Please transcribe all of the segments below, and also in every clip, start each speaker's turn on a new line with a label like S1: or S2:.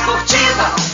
S1: esportiva.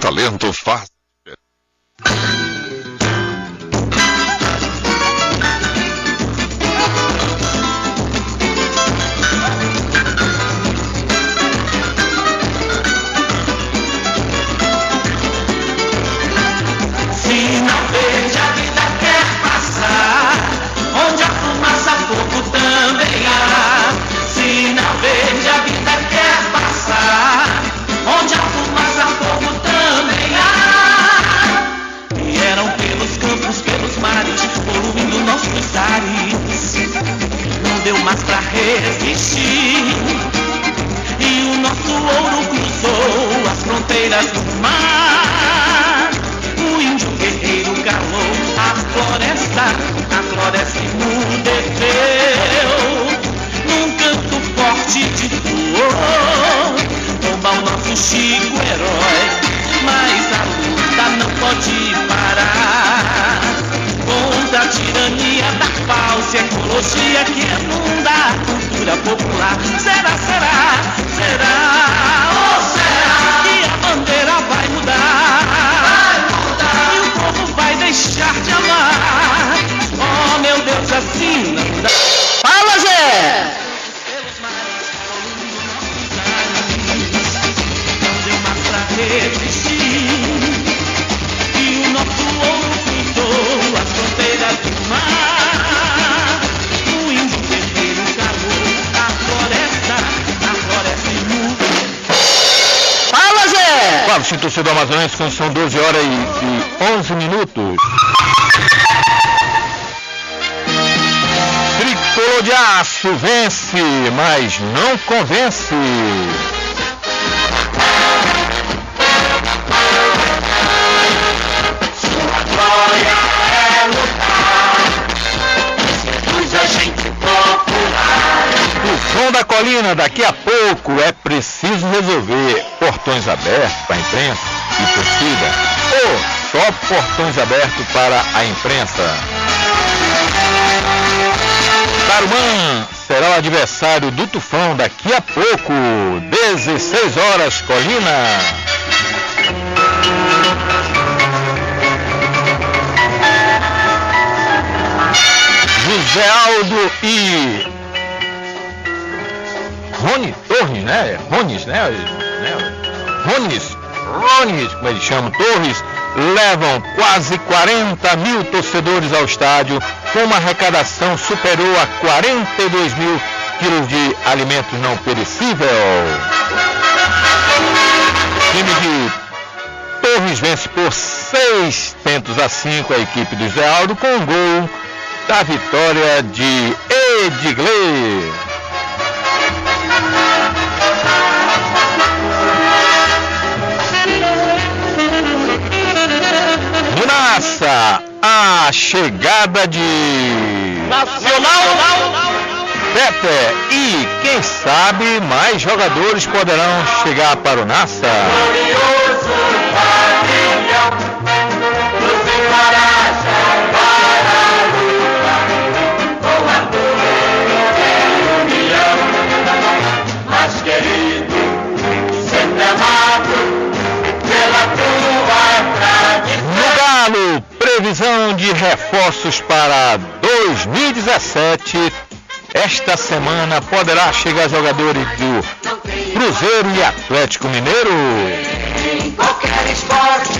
S2: Talento fácil.
S3: Não deu mais pra resistir, e o nosso ouro cruzou as fronteiras do mar. O índio guerreiro calou a floresta emudeceu. Num canto forte de flor, tomba o nosso Chico herói, mas a luta não pode parar. Contra a tirania da falsa ecologia que inunda a cultura popular. Será que a bandeira vai mudar? E o povo vai deixar de amar? Oh meu Deus, assim não dá.
S4: Fala, Zé!
S3: Não deu mais pra resistir, e o nosso ouro cruzou as fronteiras do mar. O índio guerreiro calou a floresta imunda.
S4: Fala, Zé!
S5: Claro, sim, torcedor amazonense, quando são 12 horas e 11 minutos. Tricolor de Aço vence, mas não convence.
S3: Sua glória é lutar, seduz a gente popular.
S5: O som da colina, daqui a pouco é preciso resolver. Portões abertos para a imprensa e torcida, ou só portões abertos para a imprensa? Tarumã será o adversário do Tufão daqui a pouco, 16 horas, colina. José Aldo e Rony Torres, né? Rones, né? Rones, como eles chamam, Torres, levam quase 40 mil torcedores ao estádio, com uma arrecadação superior a 42 mil quilos de alimentos não perecíveis. O time de Torres vence por 6-5 a equipe do Zé Aldo, com um gol da vitória de Edgley. Nossa, a chegada de
S4: Nacional.
S5: Pepe e quem sabe mais jogadores poderão chegar para o Nassa.
S3: Glorioso pavilhão, nos encoraja para a luta, com a dor é união, mas querido, sempre amado pela tua tradição.
S5: No Galo, previsão de reforços para 2017. Esta semana poderá chegar jogadores do Cruzeiro e Atlético Mineiro.
S3: Em qualquer esporte,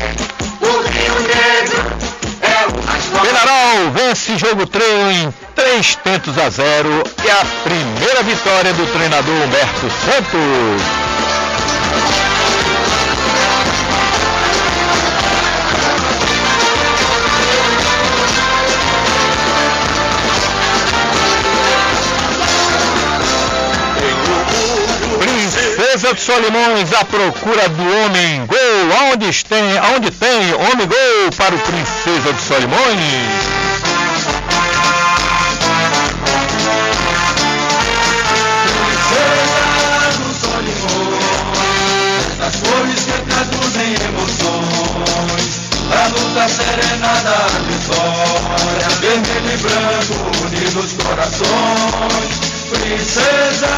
S3: o Rio Negro é o mais forte.
S5: Penarol vence jogo treino em 3-0 e a primeira vitória do treinador Humberto Santos. Princesa de Solimões à procura do homem gol. Onde tem homem gol para o Princesa de Solimões?
S3: Princesa dos Solimões, das cores que traduzem emoções, a luta serena da vitória, vermelho e branco unidos corações. Princesa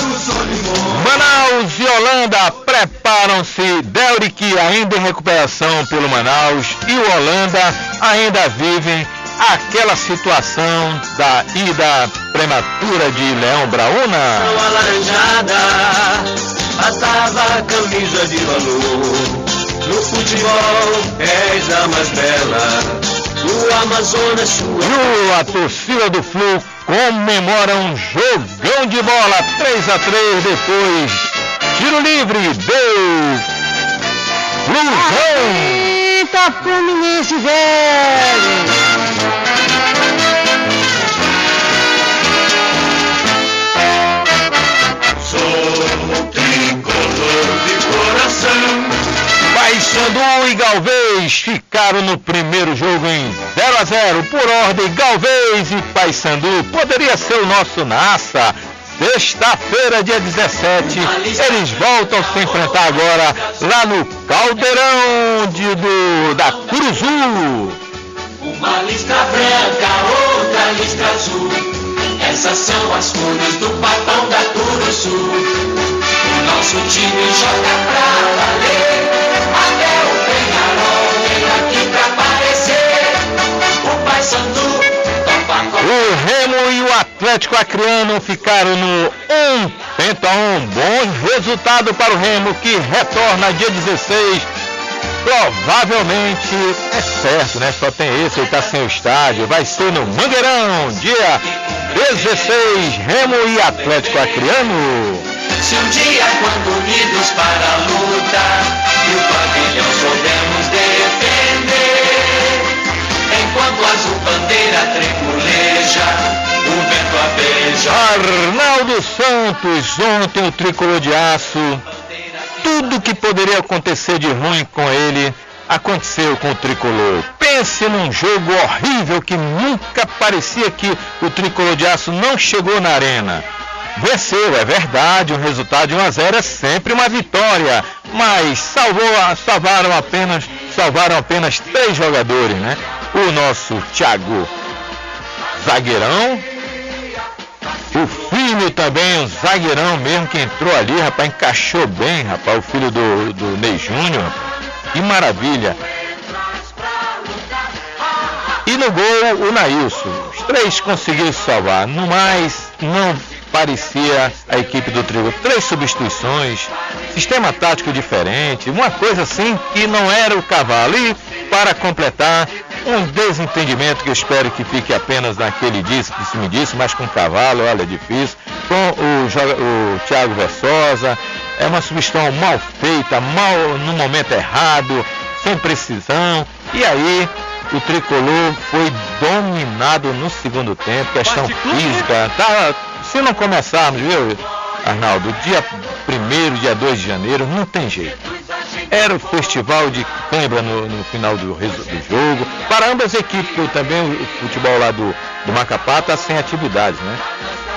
S3: dos Solimões.
S5: Manaus e Holanda preparam-se. Delric ainda em recuperação pelo Manaus e o Holanda ainda vivem aquela situação da ida prematura de Leão Brauna.
S3: Alaranjada, passava a camisa de valor. No futebol és a mais bela, do Amazonas sua.
S5: E a torcida do Flu comemora um jogão de bola, 3-3 depois. Tiro livre, deu Flusão.
S4: Eita, Fluminense, velho.
S3: Sou tricolor de coração.
S5: Paysandu e Galvez ficaram no primeiro jogo em 0-0. Por ordem, Galvez e Paysandu. Poderia ser o nosso Nassa. Sexta-feira, dia 17, eles voltam a se enfrentar agora lá no Caldeirão da Curuzu.
S3: Uma listra branca, outra listra azul. Essas são as cores do papão da Curuzu. O nosso time joga pra valer. Até o Penharol vem aqui pra aparecer. O Paysandu topa com
S5: O Remo e o Atlético Acreano ficaram no 1-1. Bom resultado para o Remo, que retorna dia 16. Provavelmente, é certo, né? Só tem esse, ele tá sem o estádio. Vai ser no Mangueirão, dia 16, Remo e Atlético Acreano.
S3: Se um dia, quando unidos para a luta, e o pavilhão soubemos defender, enquanto a azul bandeira tremuleja, o vento a
S5: Arnaldo Santos, ontem o tricolor de aço, tudo que poderia acontecer de ruim com ele, aconteceu com o tricolor. Pense num jogo horrível que nunca parecia que o tricolor de aço não chegou na arena. Venceu, é verdade, um resultado de 1-0 é sempre uma vitória, mas salvaram apenas 3 jogadores, né? O nosso Thiago, zagueirão, o filho também, o zagueirão mesmo que entrou ali, rapaz, encaixou bem, rapaz, o filho do Ney Júnior, que maravilha. E no gol, o Nailson, os 3 conseguiram salvar, no mais, não parecia a equipe do Tricolor. 3 substituições, sistema tático diferente, uma coisa assim que não era o cavalo. E para completar, um desentendimento que eu espero que fique apenas naquele disco que se me disse, mas com o cavalo, olha, é difícil, com o Thiago Versosa, é uma substituição mal feita, no momento errado, sem precisão, e aí o Tricolor foi dominado no segundo tempo, questão física, se não começarmos, viu, Arnaldo, dia 1º, dia 2 de janeiro, não tem jeito. Era o festival de cãibra no final do jogo, para ambas as equipes, porque também o futebol lá do Macapá está sem atividades, né?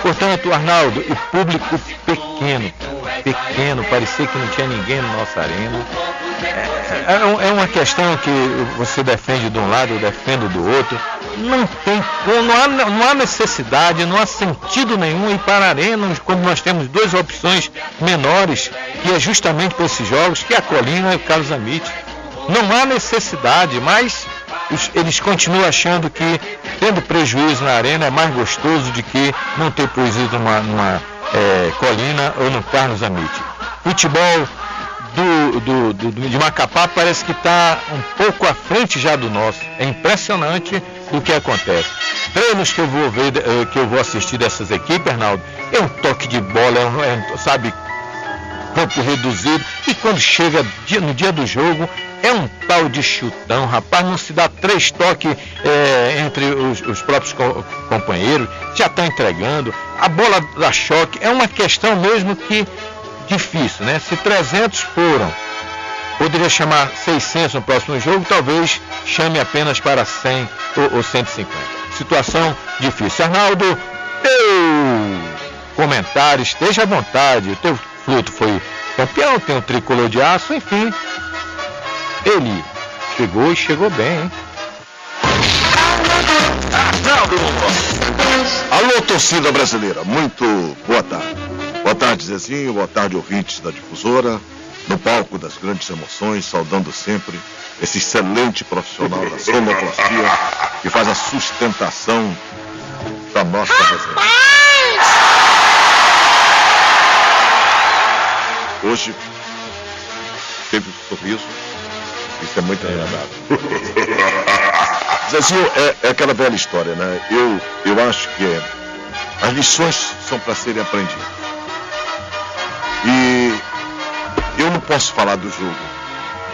S5: Portanto, Arnaldo, o público pequeno, parecia que não tinha ninguém na nossa arena. É uma questão que você defende de um lado, eu defendo do outro. Não há necessidade, não há sentido nenhum ir para a arena, quando nós temos 2 opções menores, que é justamente para esses jogos, que é a Colina e o Carlos Amite. Não há necessidade, mas eles continuam achando que tendo prejuízo na arena é mais gostoso do que não ter prejuízo numa Colina ou no Carlos Amite. Futebol de Macapá parece que está um pouco à frente já do nosso. É impressionante o que acontece. Treinos que eu vou ver, que eu vou assistir dessas equipes, Arnaldo, é um toque de bola, sabe, campo reduzido, e quando chega no dia do jogo, é um tal de chutão, rapaz, não se dá 3 toques entre os próprios companheiros, já está entregando, a bola dá choque, é uma questão mesmo que difícil, né? Se 300 foram, poderia chamar 600 no próximo jogo, talvez chame apenas para 100 ou 150. Situação difícil. Arnaldo, teu comentário, esteja à vontade, o teu Fluto foi campeão, tem um tricolor de aço, enfim, ele chegou e chegou bem, hein?
S1: Alô, torcida brasileira, muito boa tarde. Boa tarde, Zezinho, boa tarde, ouvintes da Difusora, no palco das grandes emoções, saudando sempre esse excelente profissional da sonoplastia que faz a sustentação da nossa resenha. Hoje teve um sorriso, isso é muito agradável. Zezinho, é aquela velha história, né? Eu acho que as lições são para serem aprendidas. E eu não posso falar do jogo,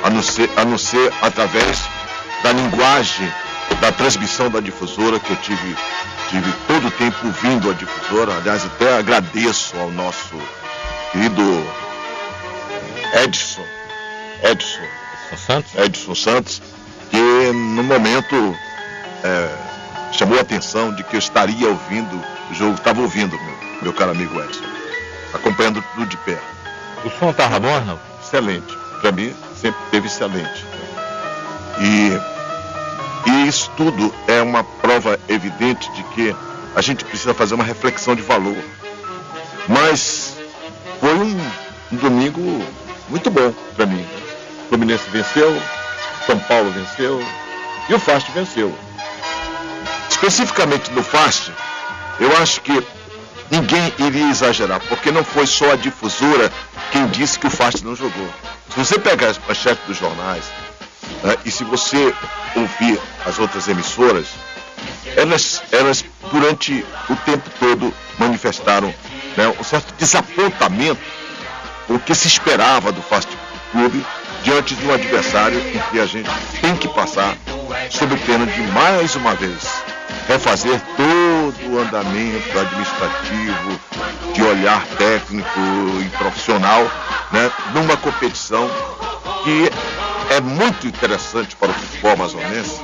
S1: a não ser através da linguagem da transmissão da Difusora, que eu tive todo o tempo ouvindo a Difusora. Aliás, até agradeço ao nosso querido Edson Santos, que no momento chamou a atenção de que eu estaria ouvindo o jogo, estava ouvindo, meu caro amigo Edson, acompanhando tudo de perto.
S5: O som estava bom, não?
S1: Excelente, para mim sempre teve excelente. E isso tudo é uma prova evidente de que a gente precisa fazer uma reflexão de valor. Mas foi um domingo muito bom para mim. O Fluminense venceu, São Paulo venceu e o Fast venceu. Especificamente no Fast, eu acho que ninguém iria exagerar, porque não foi só a Difusora quem disse que o Fast não jogou. Se você pegar as manchetes dos jornais, e se você ouvir as outras emissoras, elas durante o tempo todo manifestaram, né, um certo desapontamento com o que se esperava do Fast Clube diante de um adversário em que a gente tem que passar sob pena de mais uma vez refazer todo o andamento administrativo, de olhar técnico e profissional, né, numa competição que é muito interessante para o futebol amazonense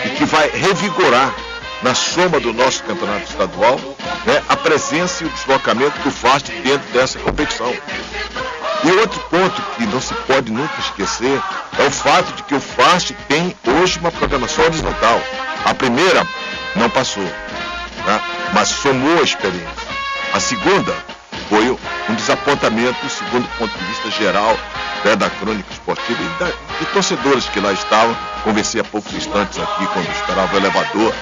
S1: e que vai revigorar na soma do nosso campeonato estadual, né, a presença e o deslocamento do FAST dentro dessa competição. E outro ponto que não se pode nunca esquecer é o fato de que o FAST tem hoje uma programação horizontal. A primeira não passou, né, mas somou a experiência. A segunda foi um desapontamento, segundo o ponto de vista geral, né, da crônica esportiva e de torcedores que lá estavam. Conversei há poucos instantes aqui quando esperava o elevador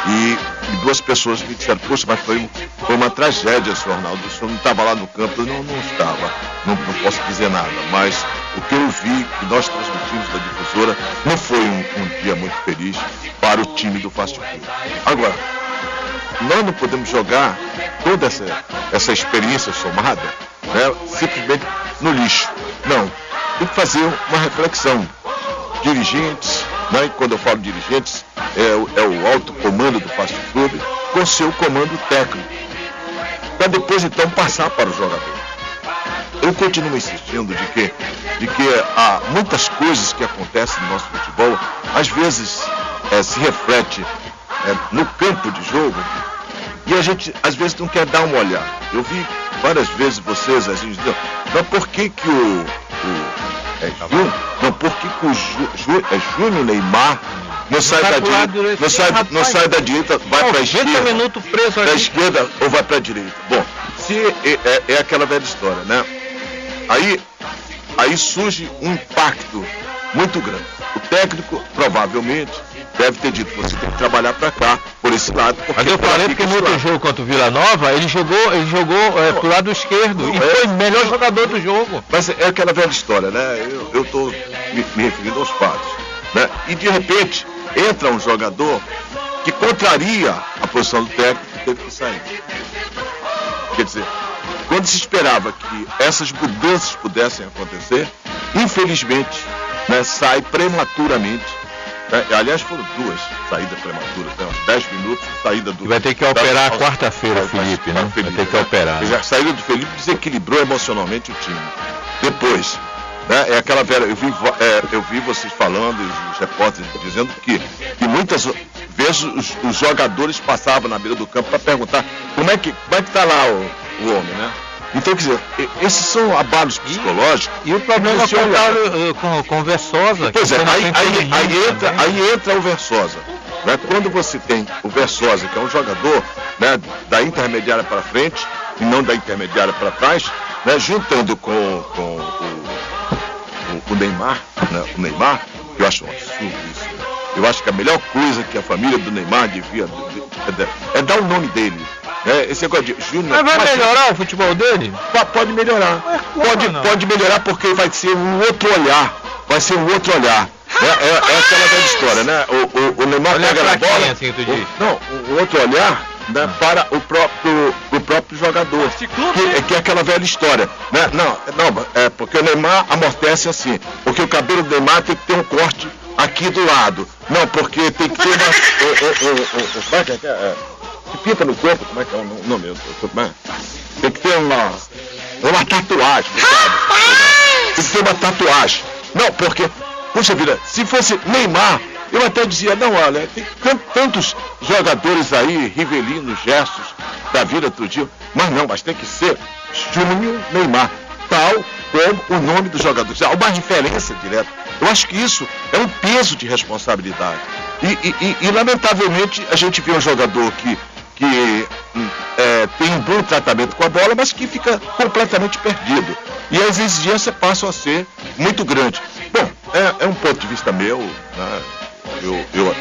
S1: e duas pessoas me disseram: poxa, mas foi uma tragédia, senhor Arnaldo, o senhor não estava lá no campo. Eu não estava, não posso dizer nada, mas o que eu vi, que nós transmitimos da difusora, não foi um dia muito feliz para o time do Fast Food. Agora, nós não podemos jogar toda essa experiência somada, né, simplesmente no lixo. Não, tem que fazer uma reflexão. Dirigentes, né, e quando eu falo dirigentes, é o alto comando do Fast Food, com seu comando técnico, para depois então passar para o jogador. Eu continuo insistindo de que há muitas coisas que acontecem no nosso futebol, às vezes se reflete no campo de jogo, e a gente às vezes não quer dar uma olhada. Eu vi várias vezes vocês, a gente dizendo: mas por que o Júnior Neymar não sai da direita, não sai da direita, vai para a esquerda,
S5: minutos preso
S1: da esquerda ou vai para a direita? Bom, se é aquela velha história, né? Aí surge um impacto muito grande. O técnico provavelmente deve ter dito: você tem que trabalhar para cá, por esse lado.
S5: Mas eu falei que no outro jogo contra o Vila Nova, ele jogou pro lado esquerdo e foi o melhor jogador do jogo.
S1: Mas é aquela velha história, né? Eu estou me referindo aos fatos, né? E de repente entra um jogador que contraria a posição do técnico e teve que sair. Quer dizer, quando se esperava que essas mudanças pudessem acontecer, infelizmente, né, sai prematuramente. Aliás, foram duas saídas prematuras, né? 10 minutos, saída do...
S5: E vai ter que operar quarta-feira, Felipe, né? Vai ter que operar.
S1: A saída do Felipe desequilibrou emocionalmente o time. Depois, né, é aquela velha... Eu vi vocês falando, os repórteres dizendo que muitas vezes os jogadores passavam na beira do campo para perguntar como é que está lá o homem, né? Então, quer dizer, esses são abalos psicológicos.
S5: E o problema com o Versosa.
S1: Pois é, aí entra o Versosa. Né? Quando você tem o Versosa, que é um jogador, né, da intermediária para frente e não da intermediária para trás, né, juntando com o Neymar, né, que eu acho um absurdo isso. Eu acho que a melhor coisa que a família do Neymar devia é dar o nome dele. Esse negócio de Júnior.
S5: Mas vai melhorar o futebol dele?
S1: Pode melhorar. Pode melhorar porque vai ser um outro olhar. Vai ser um outro olhar. É aquela velha história, né? O Neymar pega na bola.
S5: Assim,
S1: o outro olhar, né, para o próprio jogador. Que é aquela velha história. Né? Não, porque o Neymar amortece assim. Porque o cabelo do Neymar tem que ter um corte aqui do lado. Não, porque tem que ter que pinta no corpo, como é que é o nome? Tem que ter uma tatuagem. Tem que ter uma tatuagem. Não, porque, puxa vida, se fosse Neymar, eu até dizia: não, olha, tem tantos jogadores aí, Rivelino, Gestos, da vida outro dia, mas tem que ser Júnior Neymar, tal como o nome do jogador. Há uma referência direta. Eu acho que isso é um peso de responsabilidade. E lamentavelmente, a gente vê um jogador que tem um bom tratamento com a bola, mas que fica completamente perdido. E as exigências passam a ser muito grandes. Bom, é um ponto de vista meu, né?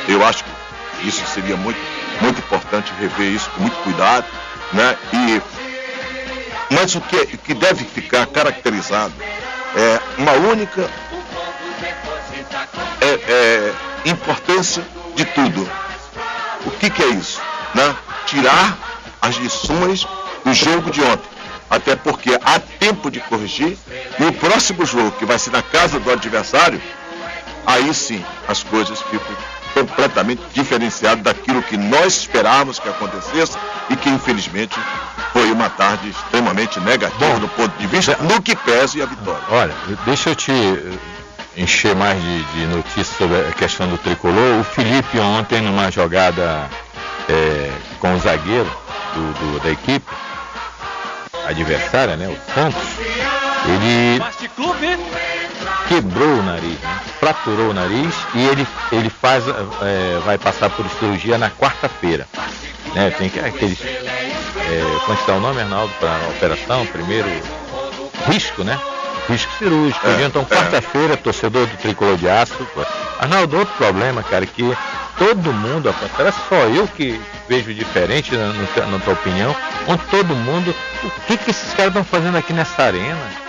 S1: Eu acho que isso seria muito, muito importante, rever isso com muito cuidado, né? Mas o que deve ficar caracterizado é uma única importância de tudo. O que é isso? Né? Tirar as lições do jogo de ontem. Até porque há tempo de corrigir. E o próximo jogo, que vai ser na casa do adversário, aí sim as coisas ficam completamente diferenciado daquilo que nós esperávamos que acontecesse e que infelizmente foi uma tarde extremamente negativa do ponto de vista no que pese a vitória.
S5: Olha, deixa eu te encher mais de notícias sobre a questão do tricolor. O Felipe ontem, numa jogada com o zagueiro da equipe adversária, né, o Santos, ele quebrou o nariz, né, fraturou o nariz, e ele vai passar por cirurgia na quarta-feira, né? Tem aqueles como está o nome, Arnaldo, para a operação, primeiro risco, né? Risco cirúrgico. Então, quarta-feira, torcedor do Tricolor de Aço. Arnaldo, outro problema, cara, que todo mundo, parece só eu que vejo diferente na tua opinião, onde todo mundo, o que esses caras estão fazendo aqui nessa arena?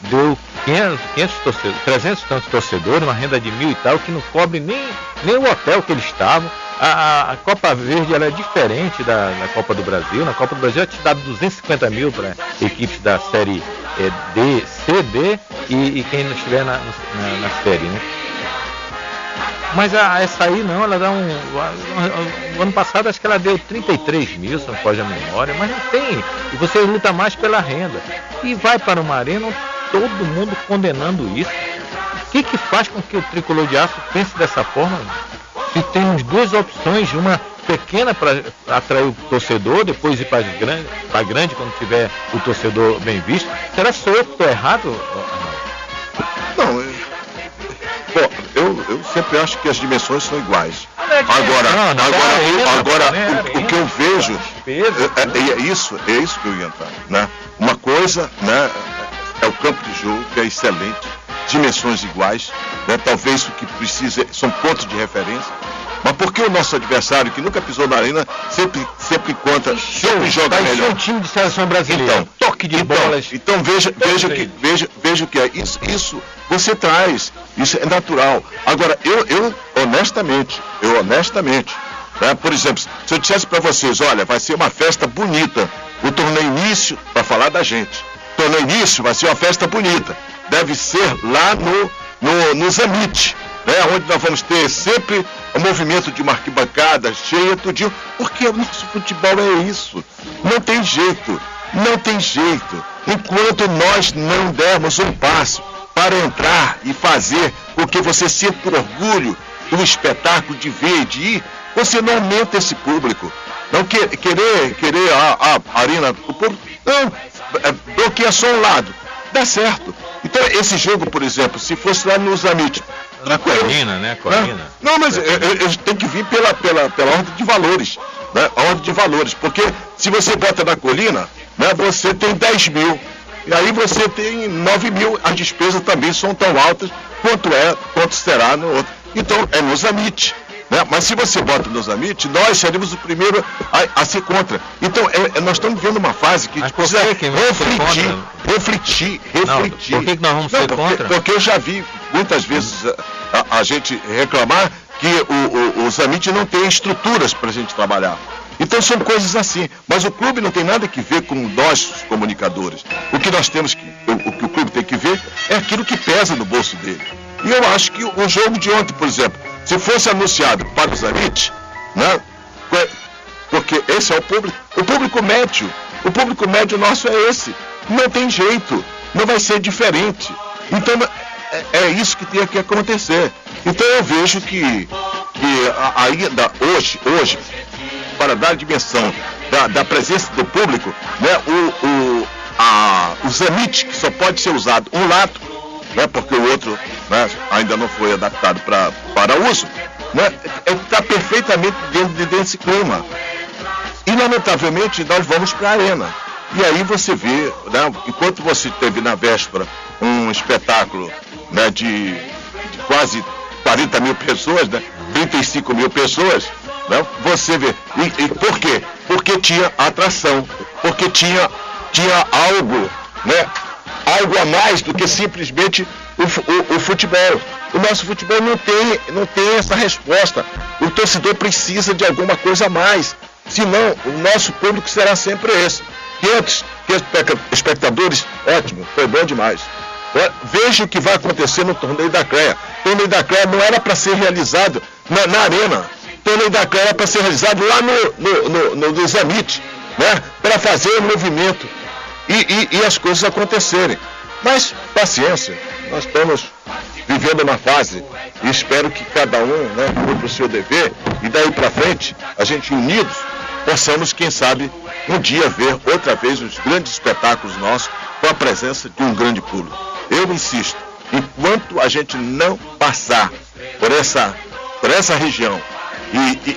S5: Deu 500 torcedores, 300 tantos torcedores, uma renda de 1.000 e tal, que não cobre nem o hotel que eles estavam. A Copa Verde, ela é diferente da Copa do Brasil. Na Copa do Brasil é te dado 250 mil para equipes da série D, C, D e quem não estiver na série, né? Mas essa aí não, ela dá o ano passado acho que ela deu 33 mil, se não pode a memória, mas não tem. E você luta mais pela renda. E vai para uma arena, todo mundo condenando isso. O que faz com que o Tricolor de Aço pense dessa forma? Se temos duas opções, uma pequena para atrair o torcedor, depois ir para a grande quando tiver o torcedor bem visto. Será que sou eu que estou errado?
S1: Não, eu sempre acho que as dimensões são iguais. Agora, o que eu vejo é isso que eu ia entrar, né? Uma coisa, né, é o campo de jogo, que é excelente, dimensões iguais, né? Talvez o que precisa são pontos de referência. Mas por que o nosso adversário, que nunca pisou na arena, sempre conta, sempre joga melhor?
S5: Um time de seleção brasileira,
S1: então,
S5: toque de bolas.
S1: Então veja que é isso você traz, isso é natural. Agora, eu honestamente, né, por exemplo, se eu dissesse para vocês, olha, vai ser uma festa bonita, o torneio início, para falar da gente, o torneio início vai ser uma festa bonita, deve ser lá no Zamit, né, onde nós vamos ter sempre o movimento de uma arquibancada cheia, tudinho, porque o nosso futebol é isso. Não tem jeito. Enquanto nós não dermos um passo para entrar e fazer com que você sinta por orgulho do espetáculo de ver e de ir, você não aumenta esse público. Não querer a arena, o público, não, bloqueia só um lado. Dá certo. Então, esse jogo, por exemplo, se fosse lá no Zamit,
S5: na Colina, né? Colina.
S1: Não, mas eu tenho que vir pela ordem de valores, né? A ordem de valores, porque se você bota na Colina, né, você tem 10 mil, e aí você tem 9 mil, as despesas também são tão altas quanto será no outro. Então, é no Zamit, né? Mas se você bota no Zamit, nós seremos o primeiro a ser contra. Então, nós estamos vivendo uma fase que a gente precisa refletir.
S5: Não, por que nós vamos ser contra?
S1: Porque eu já vi muitas vezes a gente reclamar que o Zamit não tem estruturas para a gente trabalhar. Então são coisas assim, mas o clube não tem nada que ver com nós, os comunicadores. O que nós temos o que o clube tem que ver é aquilo que pesa no bolso dele. E eu acho que o jogo de ontem, por exemplo, se fosse anunciado para o Zamit, né, porque esse é o público médio nosso é esse. Não tem jeito, não vai ser diferente. Então é isso que tem que acontecer. Então eu vejo que ainda hoje, para dar a dimensão da presença do público, né, o Zamit, que só pode ser usado um lado, né, porque o outro, né, ainda não foi adaptado para uso, né, está perfeitamente dentro desse clima. E lamentavelmente nós vamos para a arena. E aí você vê, né, enquanto você teve na véspera um espetáculo, né, de quase 40 mil pessoas, né, 35 mil pessoas, né, você vê. E por quê? Porque tinha atração, porque tinha algo, né, algo a mais do que simplesmente o futebol. O nosso futebol não tem essa resposta. O torcedor precisa de alguma coisa a mais. Senão, o nosso público será sempre esse. 500 espectadores, ótimo, foi bom demais. Veja o que vai acontecer no Torneio da CREA. O Torneio da CREA não era para ser realizado na arena. O Torneio da CREA era para ser realizado lá no Zamit, né? Para fazer o movimento e as coisas acontecerem. Mas, paciência, nós estamos vivendo uma fase e espero que cada um, né, cumpra o seu dever e daí para frente, a gente unidos, possamos, quem sabe, um dia ver outra vez os grandes espetáculos nossos com a presença de um grande público. Eu insisto, enquanto a gente não passar por essa região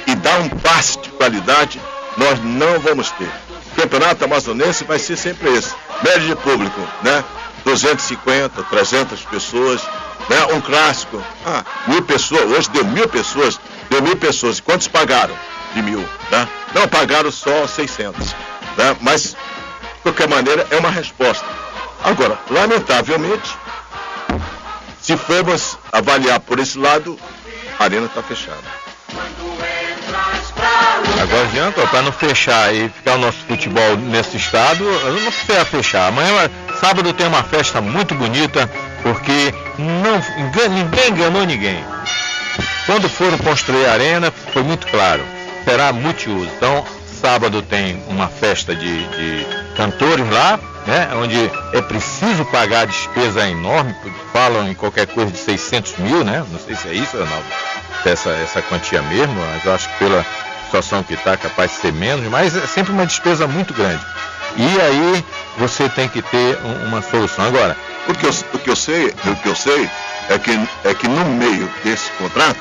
S1: e dar um passe de qualidade, nós não vamos ter. O campeonato amazonense vai ser sempre esse, médio de público, né? 250, 300 pessoas, né? Um clássico, 1.000 pessoas, hoje deu 1.000 pessoas, e quantos pagaram de 1.000, né? Não, pagaram só 600, né? Mas, de qualquer maneira, é uma resposta. Agora, lamentavelmente, se formos avaliar por esse lado, a arena está fechada.
S5: Agora, adianta, para não fechar e ficar o nosso futebol nesse estado, eu não precisa fechar. Amanhã, sábado, tem uma festa muito bonita, porque ninguém enganou ninguém. Quando foram construir a arena, foi muito claro, será multiuso. Então, sábado tem uma festa de cantores lá, né, onde é preciso pagar a despesa enorme, falam em qualquer coisa de 600 mil, né? Não sei se é isso, Ronaldo, essa quantia mesmo, mas eu acho que pela situação que está, capaz de ser menos, mas é sempre uma despesa muito grande. E aí você tem que ter uma solução. Agora,
S1: o que eu sei é que no meio desse contrato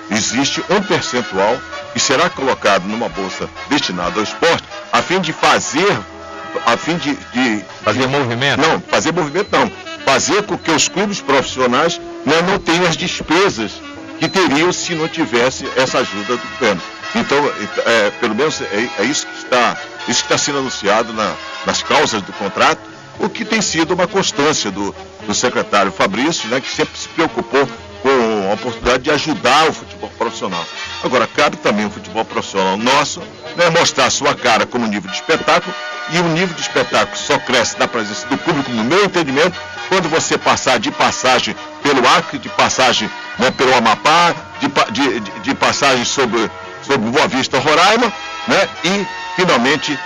S1: existe um percentual que será colocado numa bolsa destinada ao esporte, a fim de fazer
S5: movimento?
S1: Não, fazer movimento não. Fazer com que os clubes profissionais não tenham as despesas que teriam se não tivesse essa ajuda do governo. Então, pelo menos é isso que está sendo anunciado nas causas do contrato, o que tem sido uma constância do secretário Fabrício, né, que sempre se preocupou com a oportunidade de ajudar o futebol profissional. Agora, cabe também o futebol profissional nosso, né, mostrar sua cara como nível de espetáculo, e o nível de espetáculo só cresce na presença do público, no meu entendimento, quando você passar de passagem pelo Acre, de passagem, né, pelo Amapá, de passagem sobre Boa Vista, Roraima, né, e finalmente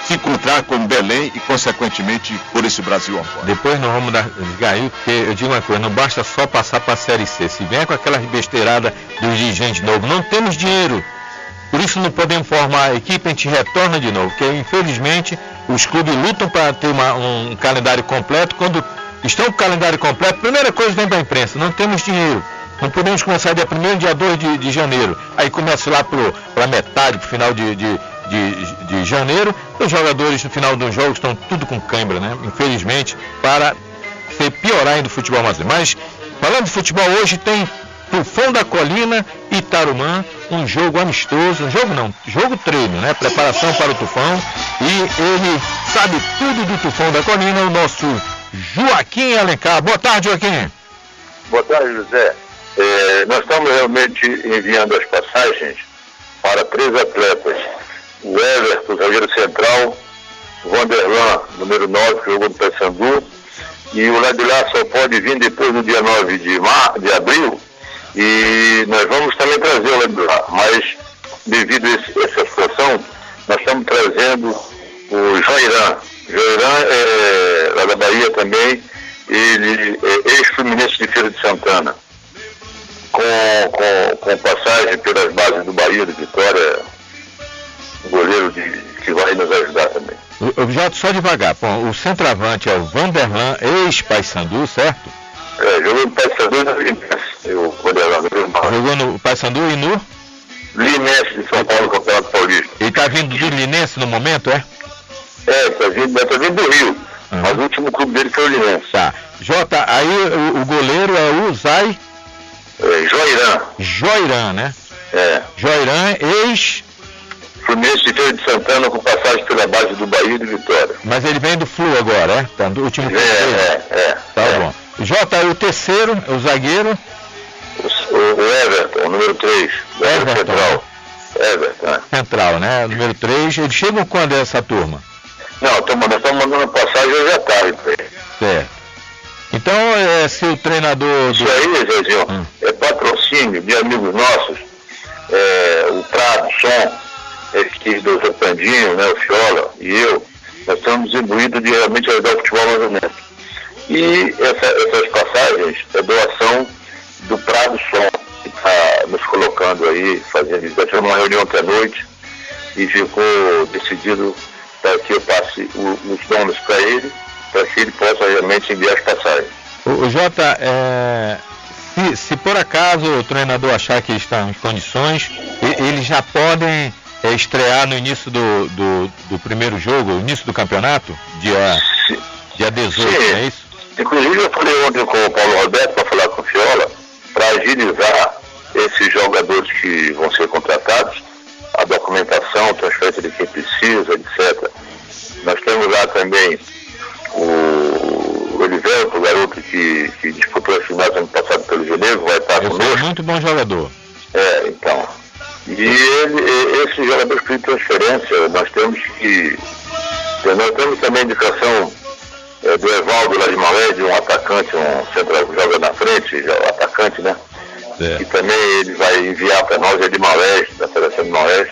S1: se encontrar com Belém e, consequentemente, por esse Brasil afora.
S5: Depois nós vamos ligar aí, porque eu digo uma coisa, não basta só passar para a Série C. Se vier com aquelas besteiradas dos dirigentes novos, não temos dinheiro. Por isso não podemos formar a equipe, a gente retorna de novo, porque infelizmente os clubes lutam para ter um calendário completo. Quando estão com o calendário completo, primeira coisa vem para a imprensa, não temos dinheiro. Não podemos começar dia 1º, dia 2 de janeiro. Aí começa lá para metade, para o final de janeiro. Os jogadores no final dos jogos estão tudo com cãibra, né? Infelizmente, para piorar ainda o futebol brasileiro. Mas, falando de futebol, hoje tem Tufão da Colina e Tarumã, um jogo amistoso, jogo treino, né? Preparação para o Tufão. E ele sabe tudo do Tufão da Colina, o nosso Joaquim Alencar. Boa tarde, Joaquim.
S2: Boa tarde, José. Nós estamos realmente enviando as passagens para 3 atletas. O Everton, zagueiro central, o Vanderlan, número 9, que jogou no Paysandu, e o Ladilá só pode vir depois do dia 9 de abril, e nós vamos também trazer o Ladilá, mas devido a essa situação, nós estamos trazendo o Joirã. Joirã é lá da Bahia também, ele é ex-Fluminense de Feira de Santana, com passagem pelas bases do Bahia, de Vitória, goleiro que vai nos ajudar também.
S5: Objeto só devagar, o centroavante é o Vanderlan, ex-Paysandu, certo?
S2: Jogou no Paysandu e no Linense.
S5: Jogou no Paysandu e no?
S2: Linense de São Paulo, Campeonato Paulista.
S5: Ele está vindo do Linense no momento, é?
S2: Tá vindo do Rio. Mas o último clube dele foi o Linense.
S5: Tá. Jota, aí o goleiro é o Zay?
S2: Joirã.
S5: Joirã, né? Joirã, ex...
S2: Fluminense de Feira de Santana, com passagem pela base do Bahia e de Vitória.
S5: Mas ele vem do Flu agora, é? Tá, do último clube dele? Tá bom. Jota, o terceiro, o zagueiro?
S2: O Everton, número 3.
S5: Everton.
S2: Central. Everton,
S5: Central, né? Número 3. Eles chegam quando essa turma?
S2: Não, nós estamos mandando passagem hoje à tarde.
S5: Certo. Então, se o treinador...
S2: Isso aí, Zezinho, é patrocínio de amigos nossos, o Prado, Som, aqui do Zapandinho, né, o Fiola e eu, nós estamos imbuídos de realmente ajudar o futebol amazonense. E essas passagens é doação do Prado Som, que está nos colocando aí, fazendo. Nós tivemos uma reunião ontem à noite e ficou decidido para que eu passe os donos para ele, para que ele possa realmente enviar as passagens.
S5: O Jota, se por acaso o treinador achar que está em condições, eles já podem estrear no início do primeiro jogo, início do campeonato, dia 18,
S2: Sim.
S5: não é isso?
S2: Inclusive eu falei ontem com o Paulo Roberto para falar com o Fiola, para agilizar esses jogadores que vão ser contratados, a documentação, transferência de quem precisa, etc. Nós temos lá também o Oliveira, o garoto que disputou a final ano passado pelo Geneve, vai estar conosco.
S5: Muito bom jogador.
S2: Então. E esse jogador de transferência, nós temos também indicação do Evaldo lá de Malé, um atacante, um central que joga na frente, atacante, né? E também ele vai enviar para nós, é de Malé, da Seleção de Malé.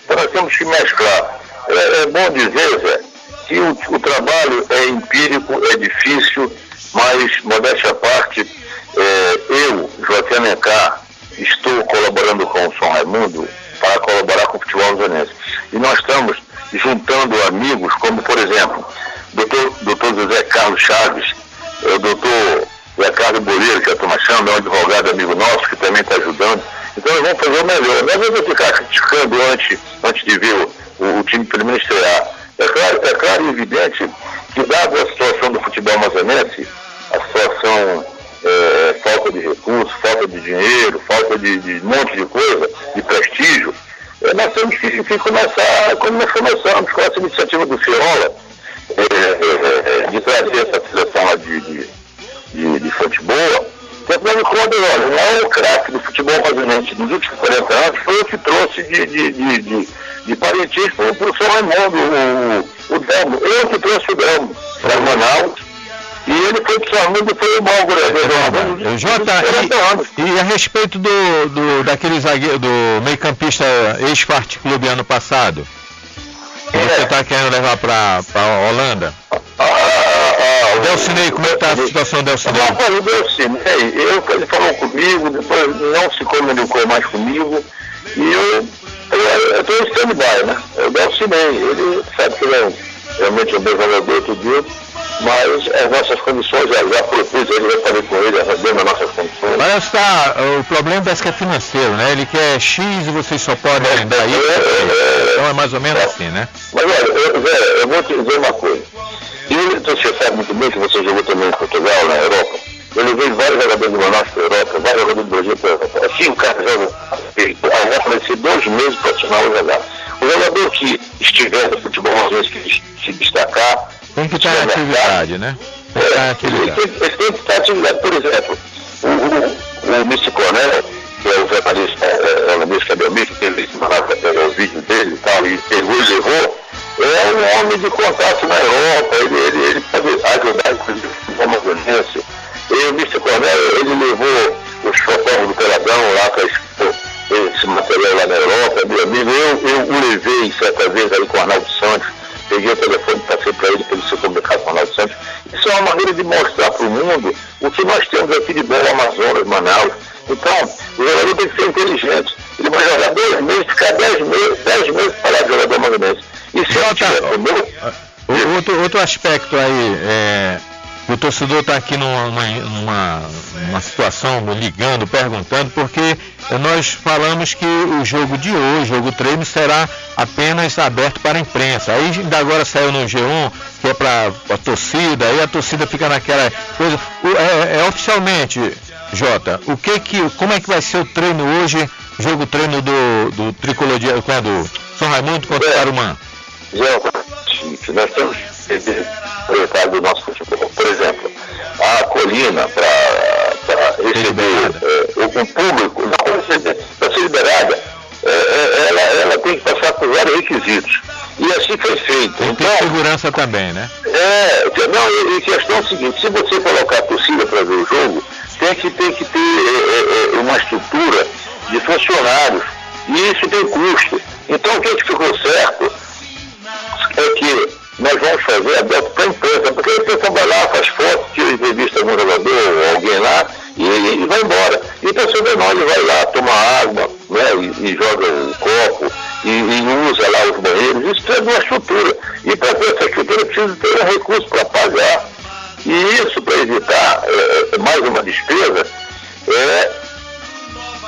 S2: Então nós temos que mesclar. É bom dizer, Zé, que o trabalho é empírico, é difícil, mas, modéstia à parte, eu, Joaquim Alencar, estou colaborando com o São Raimundo para colaborar com o futebol amazonense. E nós estamos juntando amigos, como, por exemplo, doutor José Carlos Chaves, o doutor José Carlos Boleiro, que a turma chama, é um advogado amigo nosso, que também está ajudando. Então nós vamos fazer o melhor. Nós vamos ficar criticando antes de ver o time pelo menos estrear. É claro e evidente que, dada a situação do futebol amazonense, a situação, falta de recursos, falta de dinheiro, falta de um monte de coisa, de prestígio, nós temos que começar, como nós começamos com essa iniciativa do Fiola, de trazer essa seleção lá de futebol, que afinal de contas, olha, o maior craque do futebol amazonense dos últimos 40 anos foi o que trouxe de Parintins para o São Raimundo, o Delmo. Eu que trouxe o Delmo para Manaus, e ele foi para o São Raimundo e foi o maior goleador.
S5: Jota, e a respeito daquele zagueiro, do meio-campista ex-Fart Clube ano passado, que você está querendo levar para a Holanda? O Delcinei, como é que está a situação do Delcinei?
S2: O Delcinei, ele falou comigo, depois não se comunicou mais comigo, e eu estou em stand-by, né? O Delcinei, ele sabe que ele é realmente um bom jogador, tudo, mas as nossas condições, já propus, ele já falei com ele, arrendendo as nossas condições.
S5: Parece que o problema parece que é financeiro, né? Ele quer X e vocês só podem arrendar isso. Então é mais ou menos assim, né?
S2: Mas olha, Zé, eu vou te dizer uma coisa. Você sabe muito bem que você jogou também em Portugal, na Europa. Eu levei vários jogadores do Manaus para a Europa, vários jogadores do Brasil para a Europa. Assim o cara joga, vai ser 2 meses para assinar o jogar. O jogador que estiver no futebol, às vezes que se destacar,
S5: tem que estar em atividade, né? Tem que estar em atividade.
S2: Ele tem que estar em atividade. Por exemplo, o Missiconé, que é o jornalista holandês, que é meu amigo, que ele o vídeo dele e tal, e pegou e levou, é um homem de contato na Europa, ele pode ajudar, inclusive, o amazonense. E o Missiconé, ele levou os fotógrafos do Peladão lá para esse material lá na Europa, meu amigo. Eu o levei certa vez aí com o Arnaldo Santos, peguei o telefone e passei para ele se comunicar com o Arnaldo Santos. Isso é uma maneira de mostrar para o mundo o que nós temos aqui de bom Amazonas, Manaus. Então, o jogador tem que ser inteligente. Ele vai jogar 2 meses, ficar 10 meses para lá de jogador amazonense. E se eu tiver
S5: outro aspecto aí, o torcedor está aqui numa situação, ligando, perguntando, porque nós falamos que o jogo de hoje, o jogo treino, será apenas aberto para a imprensa. Aí ainda agora saiu no G1, que é para a torcida, aí a torcida fica naquela coisa. Oficialmente, Jota, como é que vai ser o treino hoje, jogo treino do Tricolor do São Raimundo contra o Tarumã?
S2: Nós temos projetado do nosso futebol. Por exemplo, a colina para receber o público, para ser liberada, ela tem que passar por vários requisitos. E assim foi feito.
S5: Tem
S2: Então,
S5: segurança também, né?
S2: Não, e questão é a seguinte, se você colocar a torcida para ver o jogo, tem que ter uma estrutura de funcionários, e isso tem custo. Então o que ficou certo é que nós vamos fazer aberto para a imprensa, porque a imprensa vai lá, faz foto, tira entrevista com um jogador ou alguém lá e vai embora. E o torcedor não, ele vai lá, toma água, né, e joga o copo, e usa lá os banheiros. Isso é uma estrutura. E para ter essa estrutura precisa ter um recurso para pagar. E isso, para evitar mais uma despesa, é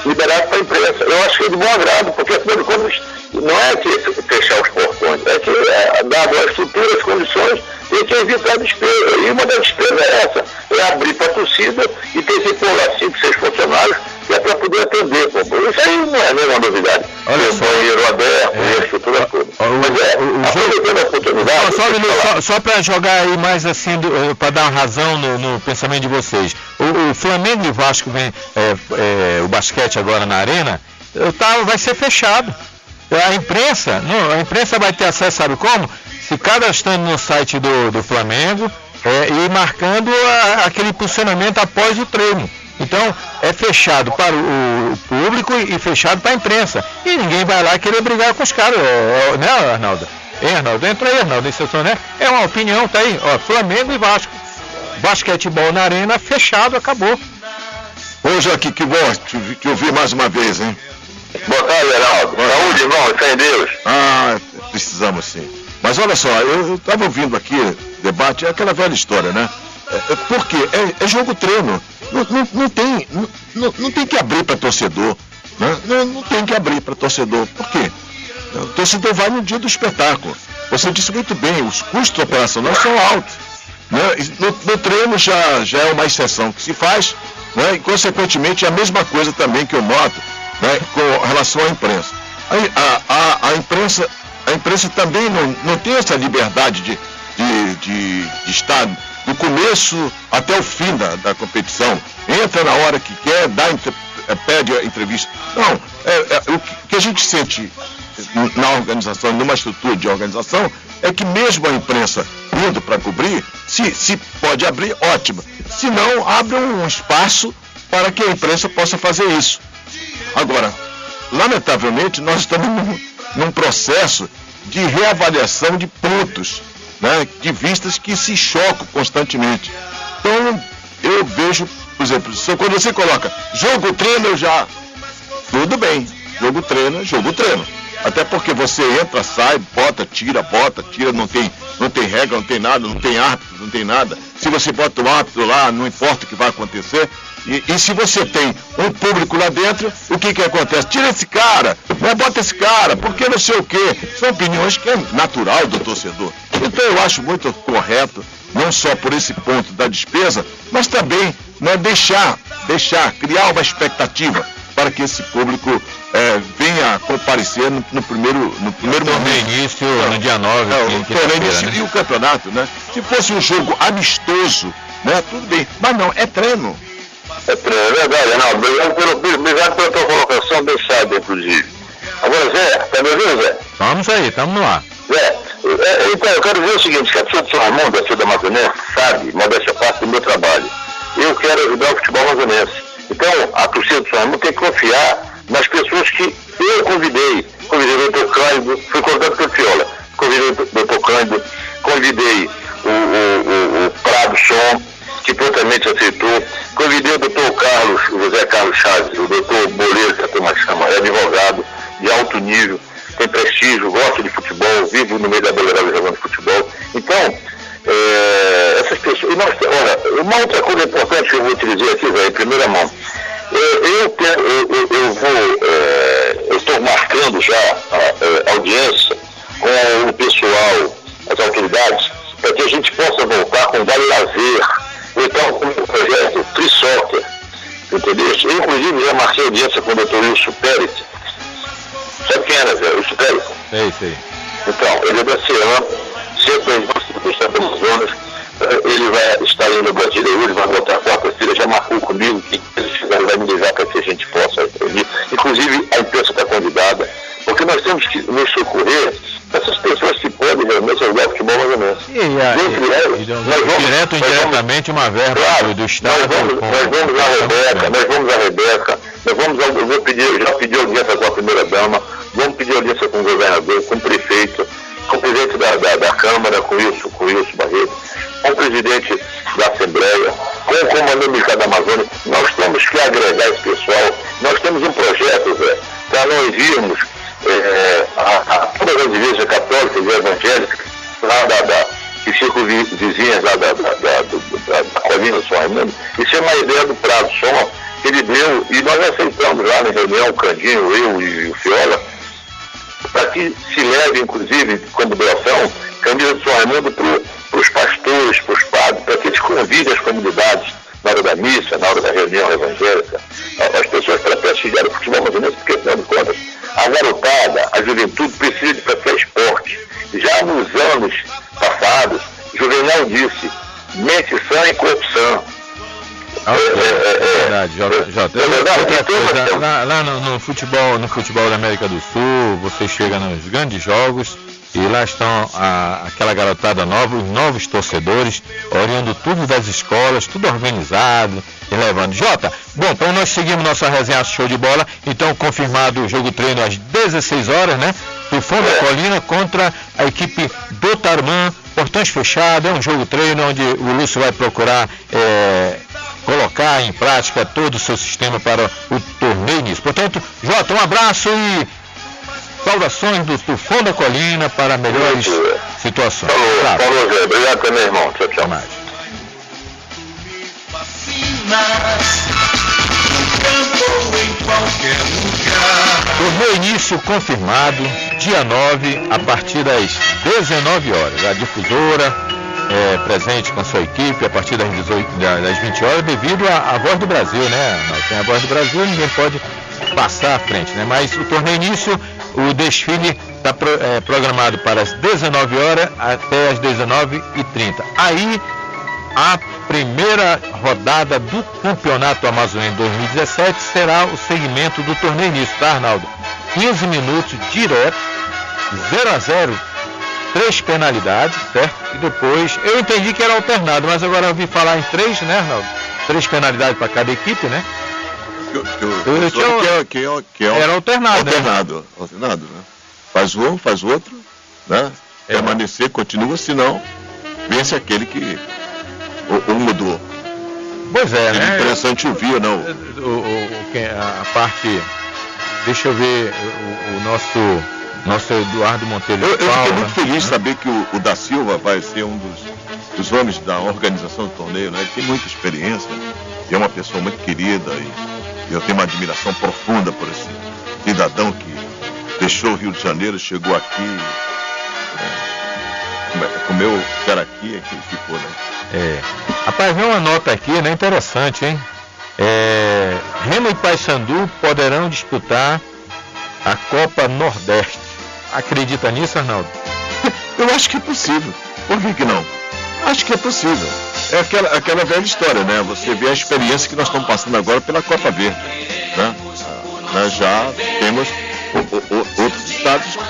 S2: liberado para a imprensa. Eu acho que é de bom agrado, porque afinal de contas não é que fechar os portões, é que dado a estrutura, as condições, tem que evitar a despesa. E uma das despesas é essa, é abrir para a torcida e ter que pôr lá 5, 6 funcionários, que é para poder atender. Isso aí não é nenhuma novidade. Tem o banheiro aberto e a estrutura toda. Mas aproveitando a oportunidade...
S5: Só para jogar aí mais assim, para dar razão no pensamento de vocês. O Flamengo e Vasco vem, o basquete agora na arena, vai ser fechado. A imprensa vai ter acesso, sabe como? Se cadastrando no site do Flamengo e marcando aquele posicionamento após o treino. Então, é fechado para o público e fechado para a imprensa. E ninguém vai lá querer brigar com os caras, né, Arnaldo? Arnaldo, entra aí, Arnaldo, né? É uma opinião, tá aí, ó, Flamengo e Vasco. Basquetebol na arena, fechado, acabou.
S1: Ô, Joaquim, que bom te ouvir mais uma vez, hein?
S2: Boa tarde, Arnaldo. Saúde, irmão, fé em Deus.
S1: Precisamos sim. Mas olha só, eu estava ouvindo aqui debate, é aquela velha história, né? Por quê? É jogo treino. Não tem que abrir para torcedor. Né? Não tem que abrir para torcedor. Por quê? O torcedor vai no dia do espetáculo. Você disse muito bem, os custos operacionais são altos. Né? No treino já é uma exceção que se faz, né? E consequentemente é a mesma coisa também que eu noto, né, com relação à imprensa. A imprensa também não tem essa liberdade de estar do começo até o fim da competição. Entra na hora que quer, pede a entrevista. Não, o que a gente sente na organização, numa estrutura de organização, é que mesmo a imprensa indo para cobrir, se pode abrir, ótimo. Se não, abre um espaço para que a imprensa possa fazer isso. Agora, lamentavelmente, nós estamos num processo de reavaliação de pontos, né, de vistas que se chocam constantemente. Então, eu vejo, por exemplo, quando você coloca jogo treino, eu já... Tudo bem, jogo treino. Até porque você entra, sai, bota, tira, não tem regra, não tem nada, não tem árbitro, não tem nada. Se você bota o árbitro lá, não importa o que vai acontecer. E se você tem um público lá dentro, o que acontece? Tira esse cara, bota esse cara, porque não sei o quê. São opiniões que é natural do torcedor. Então eu acho muito correto, não só por esse ponto da despesa, mas também, né, criar uma expectativa para que esse público venha comparecer no primeiro momento.
S5: No início, no dia 9.
S1: E o campeonato, né? Se fosse um jogo amistoso, né, tudo bem, mas não, é treino.
S2: É verdade, Arnaldo. Obrigado pela tua colocação, bem sábia, inclusive. Agora, Zé, tá me ouvindo, Zé?
S5: Vamos aí, estamos no ar.
S2: Zé, então, eu quero dizer o seguinte, que a pessoa de São Raimundo, da Cidade Amazonense, sabe, modéstia à parte do meu trabalho. Eu quero ajudar o futebol amazonense. Então, a torcida de São Raimundo tem que confiar nas pessoas que eu convidei. Convidei o Dr. Cândido, fui convidado pelo Fiola. Convidei o Dr. Cândido, convidei o Prado Som, que prontamente aceitou. Convidei o doutor Carlos, o José Carlos Chaves, o doutor Boleiro, que a turma chama, é advogado de alto nível, tem prestígio, gosta de futebol, vive no meio da Belaraba jogando futebol. Então, essas pessoas... Olha, uma outra coisa importante que eu vou te dizer aqui, Zé, em primeira mão. Eu estou marcando já a audiência com o pessoal, as autoridades, para que a gente possa voltar com o Vale Lazer, então com o projeto Free Soccer, entendeu? Eu, inclusive, já marquei audiência com o doutor Wilson Pérez. Sabe quem era, Zé? Wilson Pérez?
S5: Sei.
S2: Então, ele é da CEAM, sempre do Estado do Amazonas. Ele vai estar indo no Brasília hoje, vai voltar quarta-feira, já marcou comigo que ele vai me ligar para que a gente possa ir. Inclusive, a imprensa está convidada, porque nós temos que nos socorrer essas pessoas se podem realmente jogar futebol mais ou menos.
S5: Direto ou indiretamente uma verba do Estado.
S2: Nós vamos à Rebeca, já pedi audiência com a primeira-dama, vamos pedir audiência com o governador, com o prefeito, com o presidente da Câmara, com o Wilson Barreto, com o presidente da Assembleia, com o comandante militar da Amazônia. Nós temos que agregar esse pessoal. Nós temos um projeto, Zé, para nós irmos a todas as igrejas católicas e evangélicas lá que ficam vizinhas lá da colina do São Raimundo. Isso é uma ideia do Prado Som, que ele deu, e nós aceitamos lá na reunião, o Candinho, eu e o Fiola, para que se leve, inclusive, como doação, camisa do São Raimundo para os pastores, para os padres, para que eles convidem as comunidades na hora da missa, na hora da reunião evangélica, as pessoas para prestigiar o futebol amazonense, porque, afinal de contas, a garotada, a juventude precisa de praticar esporte. Já nos anos passados, Juvenal disse, mente sã e corpo sã.
S5: É verdade, Jota. Outra coisa, lá no futebol da América do Sul, você chega nos grandes jogos e lá estão aquela garotada nova, os novos torcedores, oriando tudo das escolas, tudo organizado e levando. Jota, bom, então nós seguimos nossa resenha show de bola, então confirmado o jogo treino às 16 horas, né? Tufão da Colina contra a equipe do Tarumã, portões fechados, é um jogo treino onde o Lúcio vai procurar colocar em prática todo o seu sistema para o torneio nisso. Portanto, Jota, um abraço e saudações do Tufão da Colina para melhores situações.
S2: Falou, Zé. Obrigado também, irmão. Tchau, tchau.
S5: Mais. Torneio início confirmado, dia 9, a partir das 19 horas. A difusora presente com a sua equipe a partir das 20 horas, devido à Voz do Brasil, né? Nós tem a Voz do Brasil, ninguém pode passar à frente, né? Mas o torneio início, o desfile está programado para as 19 horas até as 19h30. Aí, a primeira rodada do Campeonato Amazonense 2017 será o segmento do torneio início, tá, Arnaldo? 15 minutos direto, 0-0, 3 penalidades, certo? E depois, eu entendi que era alternado, mas agora eu ouvi falar em 3, né, Arnaldo? 3 penalidades para cada equipe, né? Era alternado,
S1: né? Faz um, faz outro, né? Permanecer, continua, senão vence aquele que mudou.
S5: Pois é, né?
S1: Interessante ouvir, não?
S5: A parte, deixa eu ver, o nosso Eduardo Monteiro.
S1: Eu fiquei muito feliz de saber que o Da Silva vai ser um dos homens da organização do torneio, né? Ele tem muita experiência e é uma pessoa muito querida e eu tenho uma admiração profunda por esse cidadão que deixou o Rio de Janeiro, chegou aqui, comeu jaraqui, aquilo que ficou, né?
S5: Rapaz, vem uma nota aqui, né? Interessante, hein? Remo e Paysandu poderão disputar a Copa Nordeste. Acredita nisso, Arnaldo?
S1: Eu acho que é possível. Por que não? Acho que é possível. É aquela velha história, né? Você vê a experiência que nós estamos passando agora pela Copa Verde, né? Nós já temos outros estados que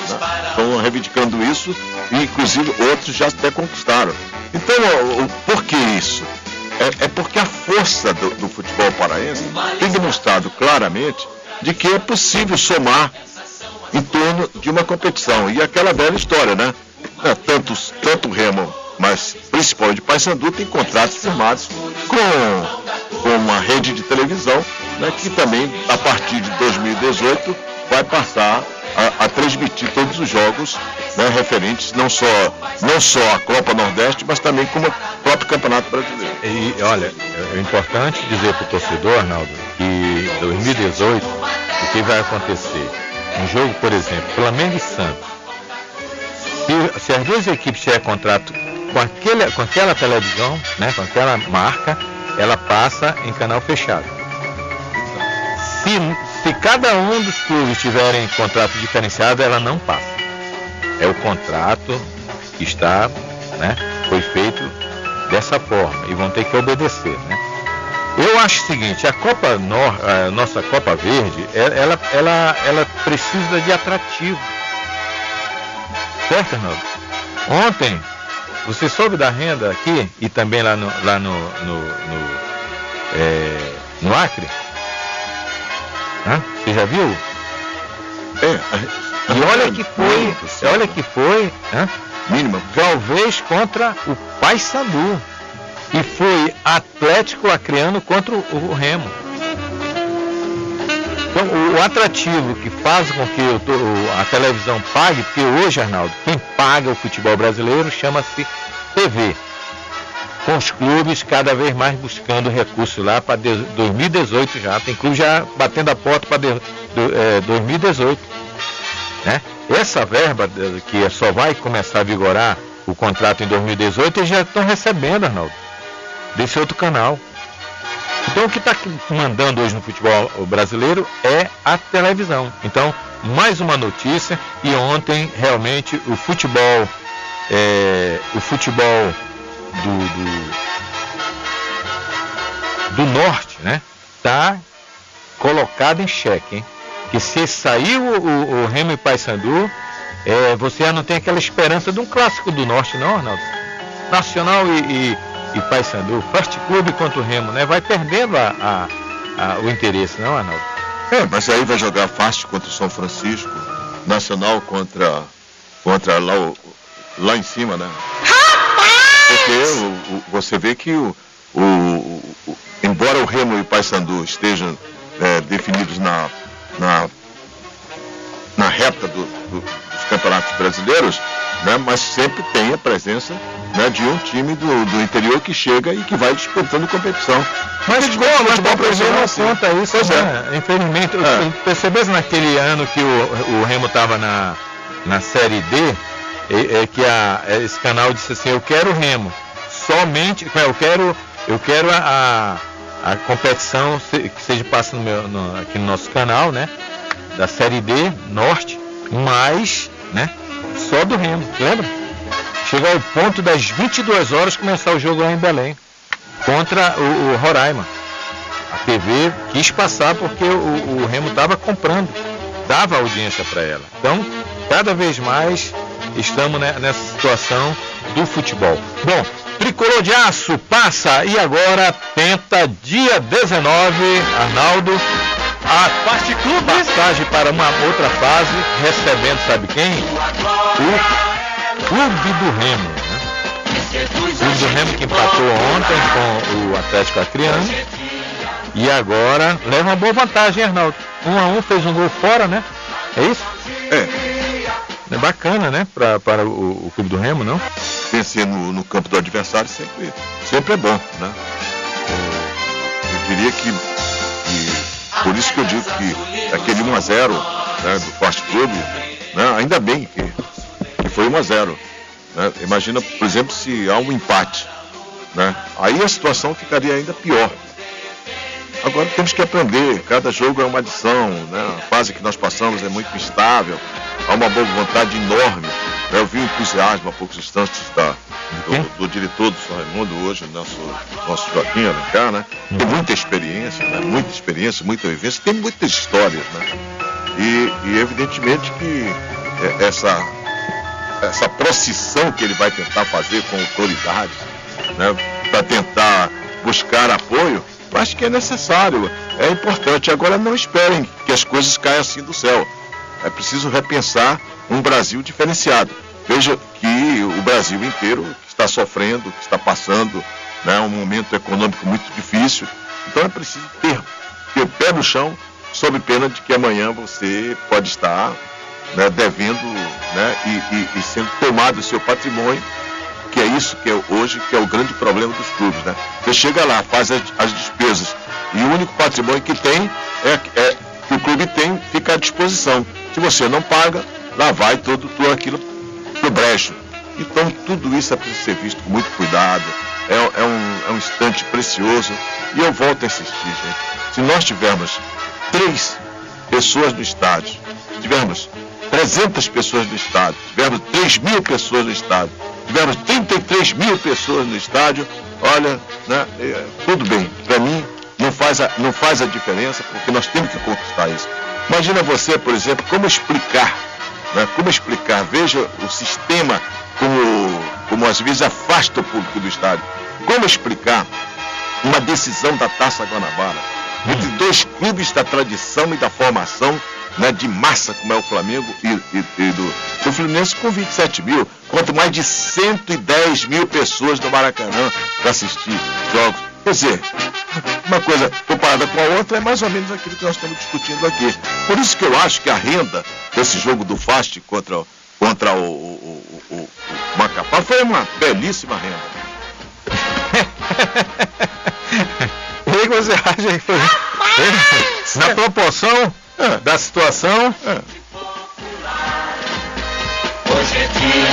S1: estão reivindicando isso e inclusive outros já até conquistaram. Então, por que isso? É porque a força do futebol paraense tem demonstrado claramente de que é possível somar em torno de uma competição. E aquela velha história, né? Tanto o Remo, mas principalmente o Paysandu, tem contratos firmados com uma rede de televisão, né, que também, a partir de 2018, vai passar a transmitir todos os jogos, né, referentes não só à Copa Nordeste, mas também como o próprio Campeonato Brasileiro.
S5: E olha, é importante dizer para o torcedor, Arnaldo, que em 2018, o que vai acontecer? Um jogo, por exemplo, Flamengo e Santos. Se as duas equipes tiverem contrato com aquela televisão, né, com aquela marca, ela passa em canal fechado. Se cada um dos clubes tiverem contrato diferenciado, ela não passa. É o contrato que está, né, foi feito dessa forma e vão ter que obedecer, né? Eu acho o seguinte, a nossa Copa Verde, ela precisa de atrativo. Certo, Arnaldo? Ontem, você soube da renda aqui e também lá no Acre? Você já viu? E olha que foi,
S1: mínima.
S5: Galvez contra o Paysandu. E foi Atlético Acreano contra o Remo. Então, o atrativo que faz com que a televisão pague, porque hoje, Arnaldo, quem paga o futebol brasileiro chama-se TV. Com os clubes cada vez mais buscando recursos lá para 2018 já. Tem clube já batendo a porta para 2018. Né? Essa verba que só vai começar a vigorar o contrato em 2018, eles já estão recebendo, Arnaldo, desse outro canal. Então o que está mandando hoje no futebol brasileiro é a televisão. Então, mais uma notícia, e ontem realmente o futebol do norte, né, está colocado em xeque, hein? Que se sair o Remo e Paysandu, você já não tem aquela esperança de um clássico do norte, não, Arnaldo? Nacional e Paysandu, First Clube contra o Remo, né? Vai perdendo o interesse, não, Arnaldo?
S1: Mas aí vai jogar fácil contra o São Francisco, Nacional contra lá em cima, né? Porque você vê que embora o Remo e o Paysandu estejam definidos na reta dos campeonatos brasileiros, né, mas sempre tem a presença, né, de um time do interior que chega e que vai disputando competição.
S5: Mas o Brasil não conta isso, né? Infelizmente, percebesse naquele ano que o Remo estava na Série D, que esse canal disse assim: eu quero o Remo, somente, eu quero a competição que seja passa aqui no nosso canal, né, da Série D Norte, mas, né, só do Remo, lembra? Chega ao ponto das 22 horas começar o jogo lá em Belém contra o Roraima. A TV quis passar porque o Remo estava comprando, dava audiência para ela. Então, cada vez mais estamos nessa situação do futebol. Bom, Tricolor de Aço passa e agora tenta dia 19, Arnaldo, a passagem para uma outra fase, recebendo, sabe quem? O Clube do Remo, né? O Clube do Remo que empatou ontem com o Atlético Acreano e agora leva uma boa vantagem, hein, Arnaldo? 1-1, fez um gol fora, né? É isso? É bacana, né? Para o Clube do Remo, não?
S1: Vencer no campo do adversário sempre é bom, né? Eu diria que por isso que eu digo que aquele 1-0, né, do Forte Clube, né, ainda bem que foi 1-0. Né? Imagina, por exemplo, se há um empate, né? Aí a situação ficaria ainda pior. Agora temos que aprender, cada jogo é uma lição, né? A fase que nós passamos é muito instável, há uma boa vontade enorme, né? Eu vi o entusiasmo há poucos instantes do diretor do São Raimundo hoje, nosso Joaquim Alencar, né? Tem muita experiência, né? Muita vivência, tem muitas histórias, né? E evidentemente que essa procissão que ele vai tentar fazer com autoridades, né? Para tentar buscar apoio, eu acho que é necessário, é importante. Agora não esperem que as coisas caiam assim do céu. É preciso repensar um Brasil diferenciado. Veja que o Brasil inteiro está sofrendo, que está passando, né, um momento econômico muito difícil. Então é preciso ter o pé no chão, sob pena de que amanhã você pode estar, né, devendo, né, e sendo tomado o seu patrimônio, que é isso que é hoje que é o grande problema dos clubes, né? Você chega lá, faz as despesas e o único patrimônio que tem que o clube tem, fica à disposição. Se você não paga, lá vai tudo aquilo pro brecho. Então tudo isso é preciso ser visto com muito cuidado. É um instante precioso. E eu volto a insistir, gente. Se nós tivermos 3 pessoas no estádio, tivermos 300 pessoas no estádio, tivermos 3.000 pessoas no estádio, tivermos 33 mil pessoas no estádio, olha, né, tudo bem. Para mim não faz a diferença, porque nós temos que conquistar isso. Imagina você, por exemplo, como explicar Né? Como explicar? Veja o sistema como às vezes afasta o público do estádio. Como explicar uma decisão da Taça Guanabara entre dois clubes da tradição e da formação, né, de massa, como é o Flamengo e do Fluminense, com 27 mil, quanto mais de 110 mil pessoas no Maracanã para assistir jogos. Quer dizer, uma coisa comparada com a outra é mais ou menos aquilo que nós estamos discutindo aqui. Por isso que eu acho que a renda desse jogo do Fast contra o Macapá foi uma belíssima renda.
S5: E aí você acha que foi na proporção da situação?
S3: Hoje é dia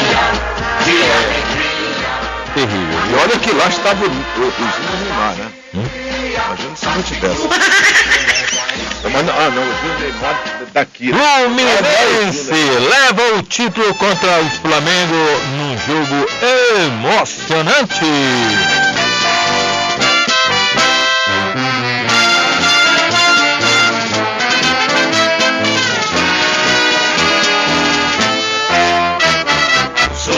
S3: de alegria.
S5: Terrível.
S1: E olha que lá estava o Júnior Neymar, né? Imagina se não tivesse. Mas não, o Júnior Neymar daqui.
S5: Fluminense leva o título contra o Flamengo num jogo emocionante.
S3: Sou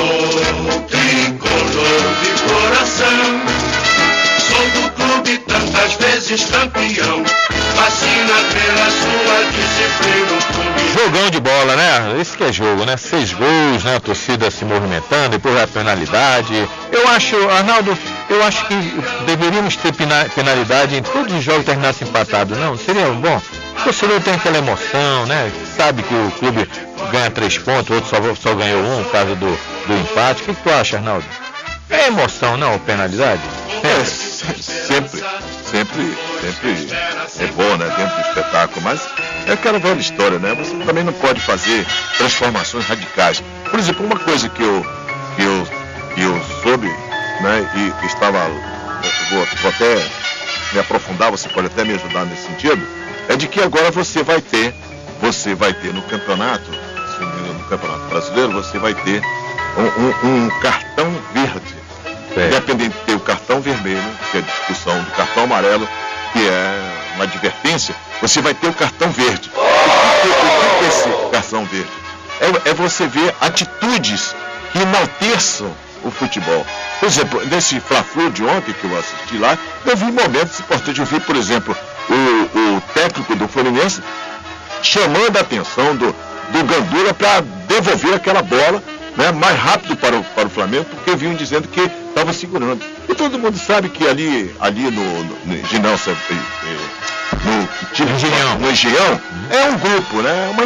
S3: tricolor de coração, sou do clube tantas vezes campeão, fascina pela sua disciplina o clube.
S5: Jogão de bola, né? Esse que é jogo, né? 6 gols, né? A torcida se movimentando, depois a penalidade. Eu acho, Arnaldo, que deveríamos ter penalidade em todos os jogos que terminassem empatados, não? Seria bom? O torcedor tem aquela emoção, né? Sabe que o clube ganha 3 pontos, o outro só ganhou 1 por causa do empate. O que tu acha, Arnaldo? É emoção, não? Penalidade?
S1: Sempre é bom, né? Dentro do espetáculo, mas é aquela velha história, né? Você também não pode fazer transformações radicais. Por exemplo, uma coisa que eu soube, né? E estava, vou até me aprofundar, você pode até me ajudar nesse sentido, é de que agora você vai ter no campeonato, no Campeonato Brasileiro, você vai ter um cartão verde. Independente de ter o cartão vermelho, que é a discussão do cartão amarelo, que é uma advertência, você vai ter o cartão verde. O que é esse cartão verde? É você ver atitudes que enalteçam o futebol. Por exemplo, nesse Fla-Flu de ontem que eu assisti lá, eu vi momentos importantes. Eu vi, por exemplo, o técnico do Fluminense chamando a atenção do Gandula para devolver aquela bola, né, mais rápido para o Flamengo, porque vinham dizendo que estava segurando. E todo mundo sabe que ali no Engenhão, no Engenhão, é um grupo, né, é uma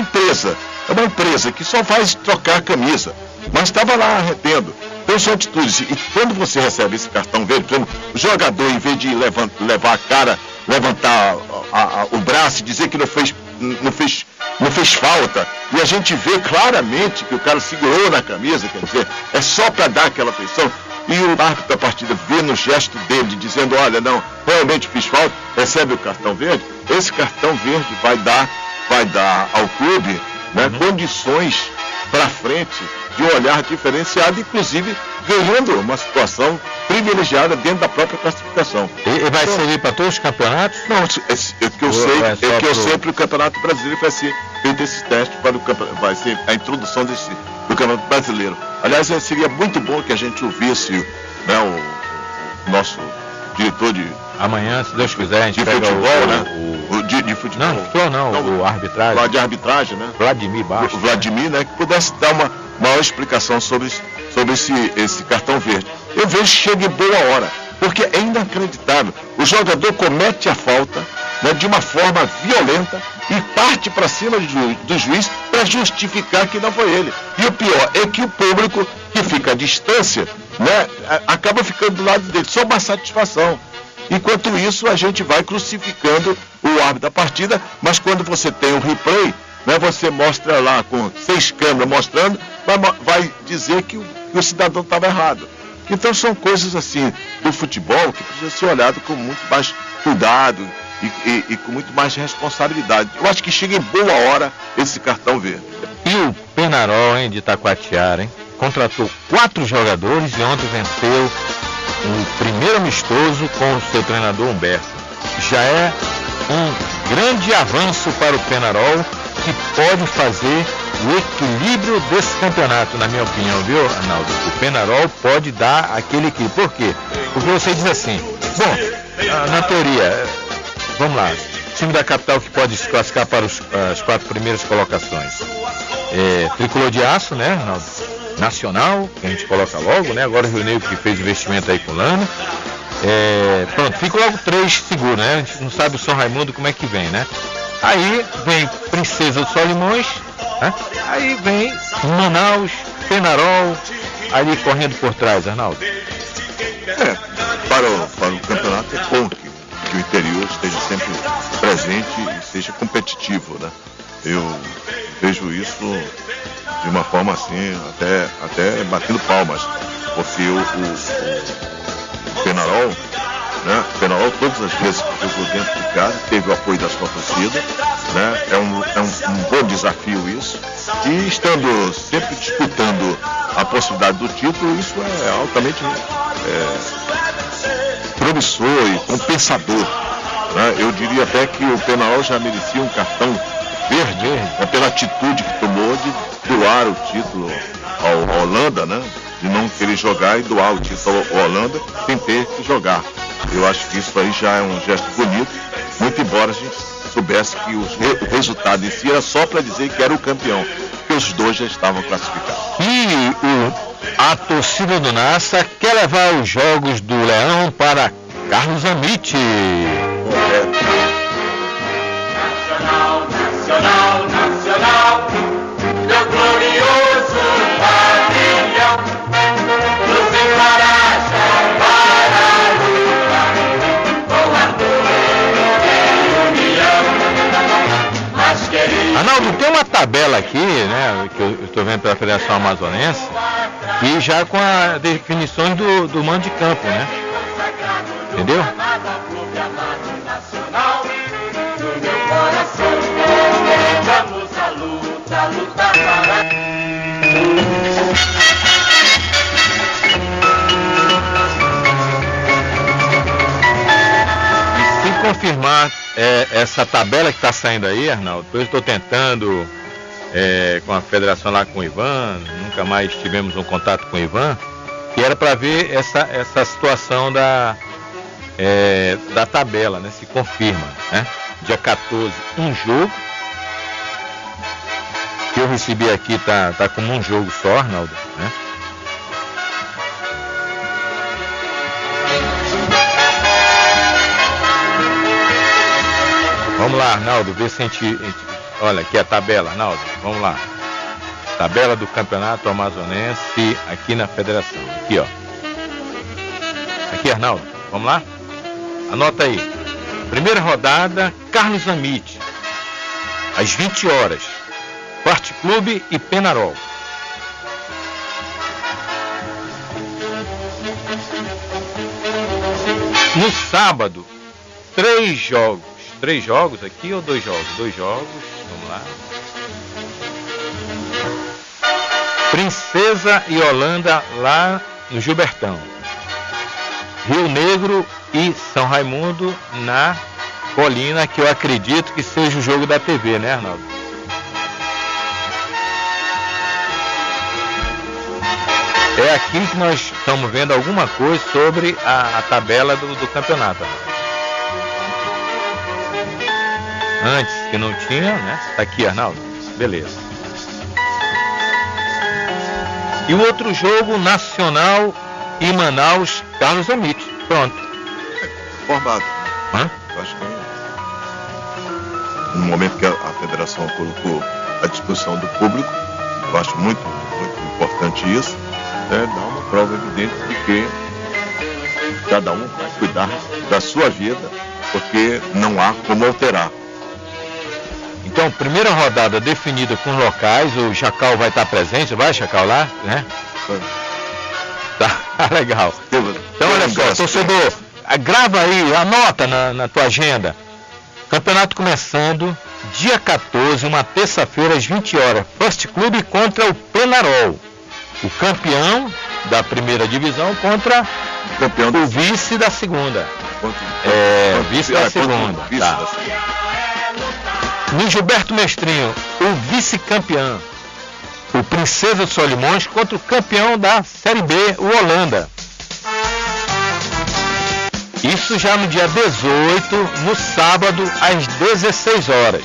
S1: empresa que só faz trocar a camisa, mas estava lá retendo. Então são atitudes. E quando você recebe esse cartão verde, por exemplo, o jogador, em vez de levar a cara, levantar o braço e dizer que não fez falta, e a gente vê claramente que o cara segurou na camisa, quer dizer, é só para dar aquela atenção, e o árbitro da partida vê no gesto dele, dizendo, olha, não, realmente fiz falta, recebe o cartão verde. Esse cartão verde vai dar ao clube, né, condições para frente de um olhar diferenciado, inclusive ganhando uma situação privilegiada dentro da própria classificação.
S5: E vai servir para todos os campeonatos?
S1: Não, o que eu sei para o Campeonato Brasileiro vai ser feito esses testes vai ser a introdução do Campeonato Brasileiro. Aliás, seria muito bom que a gente ouvisse, né, o nosso diretor de
S5: amanhã, se Deus quiser, a gente pega
S1: futebol, né? De futebol.
S5: O arbitragem.
S1: Lá de arbitragem, né?
S5: Vladimir Baixo.
S1: O Vladimir, né? Que pudesse dar uma maior explicação sobre esse cartão verde. Eu vejo que chega em boa hora, porque é inacreditável. O jogador comete a falta, né, de uma forma violenta e parte para cima do juiz para justificar que não foi ele. E o pior é que o público, que fica à distância, né, acaba ficando do lado dele, só uma satisfação. Enquanto isso, a gente vai crucificando o árbitro da partida, mas quando você tem o replay, né, você mostra lá com 6 câmeras mostrando, vai dizer que o cidadão estava errado. Então são coisas assim do futebol que precisa ser olhado com muito mais cuidado e com muito mais responsabilidade. Eu acho que chega em boa hora esse cartão verde.
S5: E o Penarol, de Itacoatiara, contratou 4 jogadores e ontem venceu o primeiro amistoso com o seu treinador Humberto. Já é um grande avanço para o Penarol, que pode fazer o equilíbrio desse campeonato, na minha opinião, viu, Arnaldo? O Penharol pode dar aquele equilíbrio. Por quê? Porque você diz assim, bom, na teoria, vamos lá, time da capital que pode se classificar para as 4 primeiras colocações. Tricolor de Aço, né, Arnaldo? Nacional, que a gente coloca logo, né? Agora o Rio Negro que fez investimento aí com o Lana. Pronto, fica logo 3 seguro, né? A gente não sabe o São Raimundo como é que vem, né? Aí vem Princesa do Solimões, né? Aí vem Manaus, Penharol, ali correndo por trás, Arnaldo.
S1: Para o campeonato é bom que o interior esteja sempre presente e seja competitivo, né? Eu vejo isso de uma forma assim, até batendo palmas, porque o Penharol, né? O Penharol todas as vezes que jogou dentro de casa teve o apoio da sua torcida, né? É um bom desafio isso, e estando sempre disputando a possibilidade do título, isso é altamente promissor e compensador, né? Eu diria até que o Penharol já merecia um cartão verde, né? Pela atitude que tomou de doar o título ao Holanda, né? De não querer jogar e doar o título ao Holanda sem ter que jogar. Eu acho que isso aí já é um gesto bonito, muito embora a gente soubesse que o resultado em si era só para dizer que era o campeão, porque os dois já estavam classificados.
S5: E a torcida do Nassa quer levar os jogos do Leão para Carlos Amite.
S3: Nacional, nacional, nacional, meu glorioso pavilhão, nos encoraja para a luta, com ardor e união, mas querido.
S5: Arnaldo, tem uma tabela aqui, né, que eu estou vendo pela Federação Amazonense, e já com as definições do mando de campo, né? Entendeu?
S3: Vamos à luta, lutar para...
S5: E se confirmar essa tabela que está saindo aí, Arnaldo, eu estou tentando com a federação lá com o Ivan, nunca mais tivemos um contato com o Ivan, que era para ver essa situação da tabela, né? Se confirma, né? Dia 14, um jogo. Que eu recebi aqui tá como um jogo só, Arnaldo, né? Vamos lá, Arnaldo, ver se a gente... Olha, aqui a tabela, Arnaldo, vamos lá. Tabela do Campeonato Amazonense aqui na Federação. Aqui, ó. Aqui, Arnaldo, vamos lá? Anota aí. Primeira rodada, Carlos Amite, às 20 horas. Esporte Clube e Penharol. No sábado, 3 jogos. 3 jogos aqui ou 2 jogos? 2 jogos, vamos lá. Princesa e Holanda lá no Gilbertão. Rio Negro e São Raimundo na Colina, que eu acredito que seja o jogo da TV, né, Arnaldo? É aqui que nós estamos vendo alguma coisa sobre a tabela do campeonato. Antes que não tinha, né? Tá aqui, Arnaldo. Beleza. E o outro jogo, Nacional e Manaus, Carlos Amite. Pronto.
S1: Formado.
S5: Hã?
S1: Eu acho que no momento que a federação colocou à disposição do público, eu acho muito, muito importante isso. Dá uma prova evidente de que cada um vai cuidar da sua vida, porque não há como alterar.
S5: Então, primeira rodada definida com locais, o Chacal vai estar presente, vai, Chacal, lá, né? Tá, legal. Então, olha só, torcedor, grava aí, anota na tua agenda. Campeonato começando dia 14, uma terça-feira, às 20 horas. First Clube contra o Penharol. O campeão da primeira divisão contra o vice da segunda. Vice da segunda. Tá. No Gilberto Mestrinho, o vice-campeão. o Princesa de Solimões contra o campeão da Série B, o Holanda. Isso já no dia 18, no sábado, às 16 horas.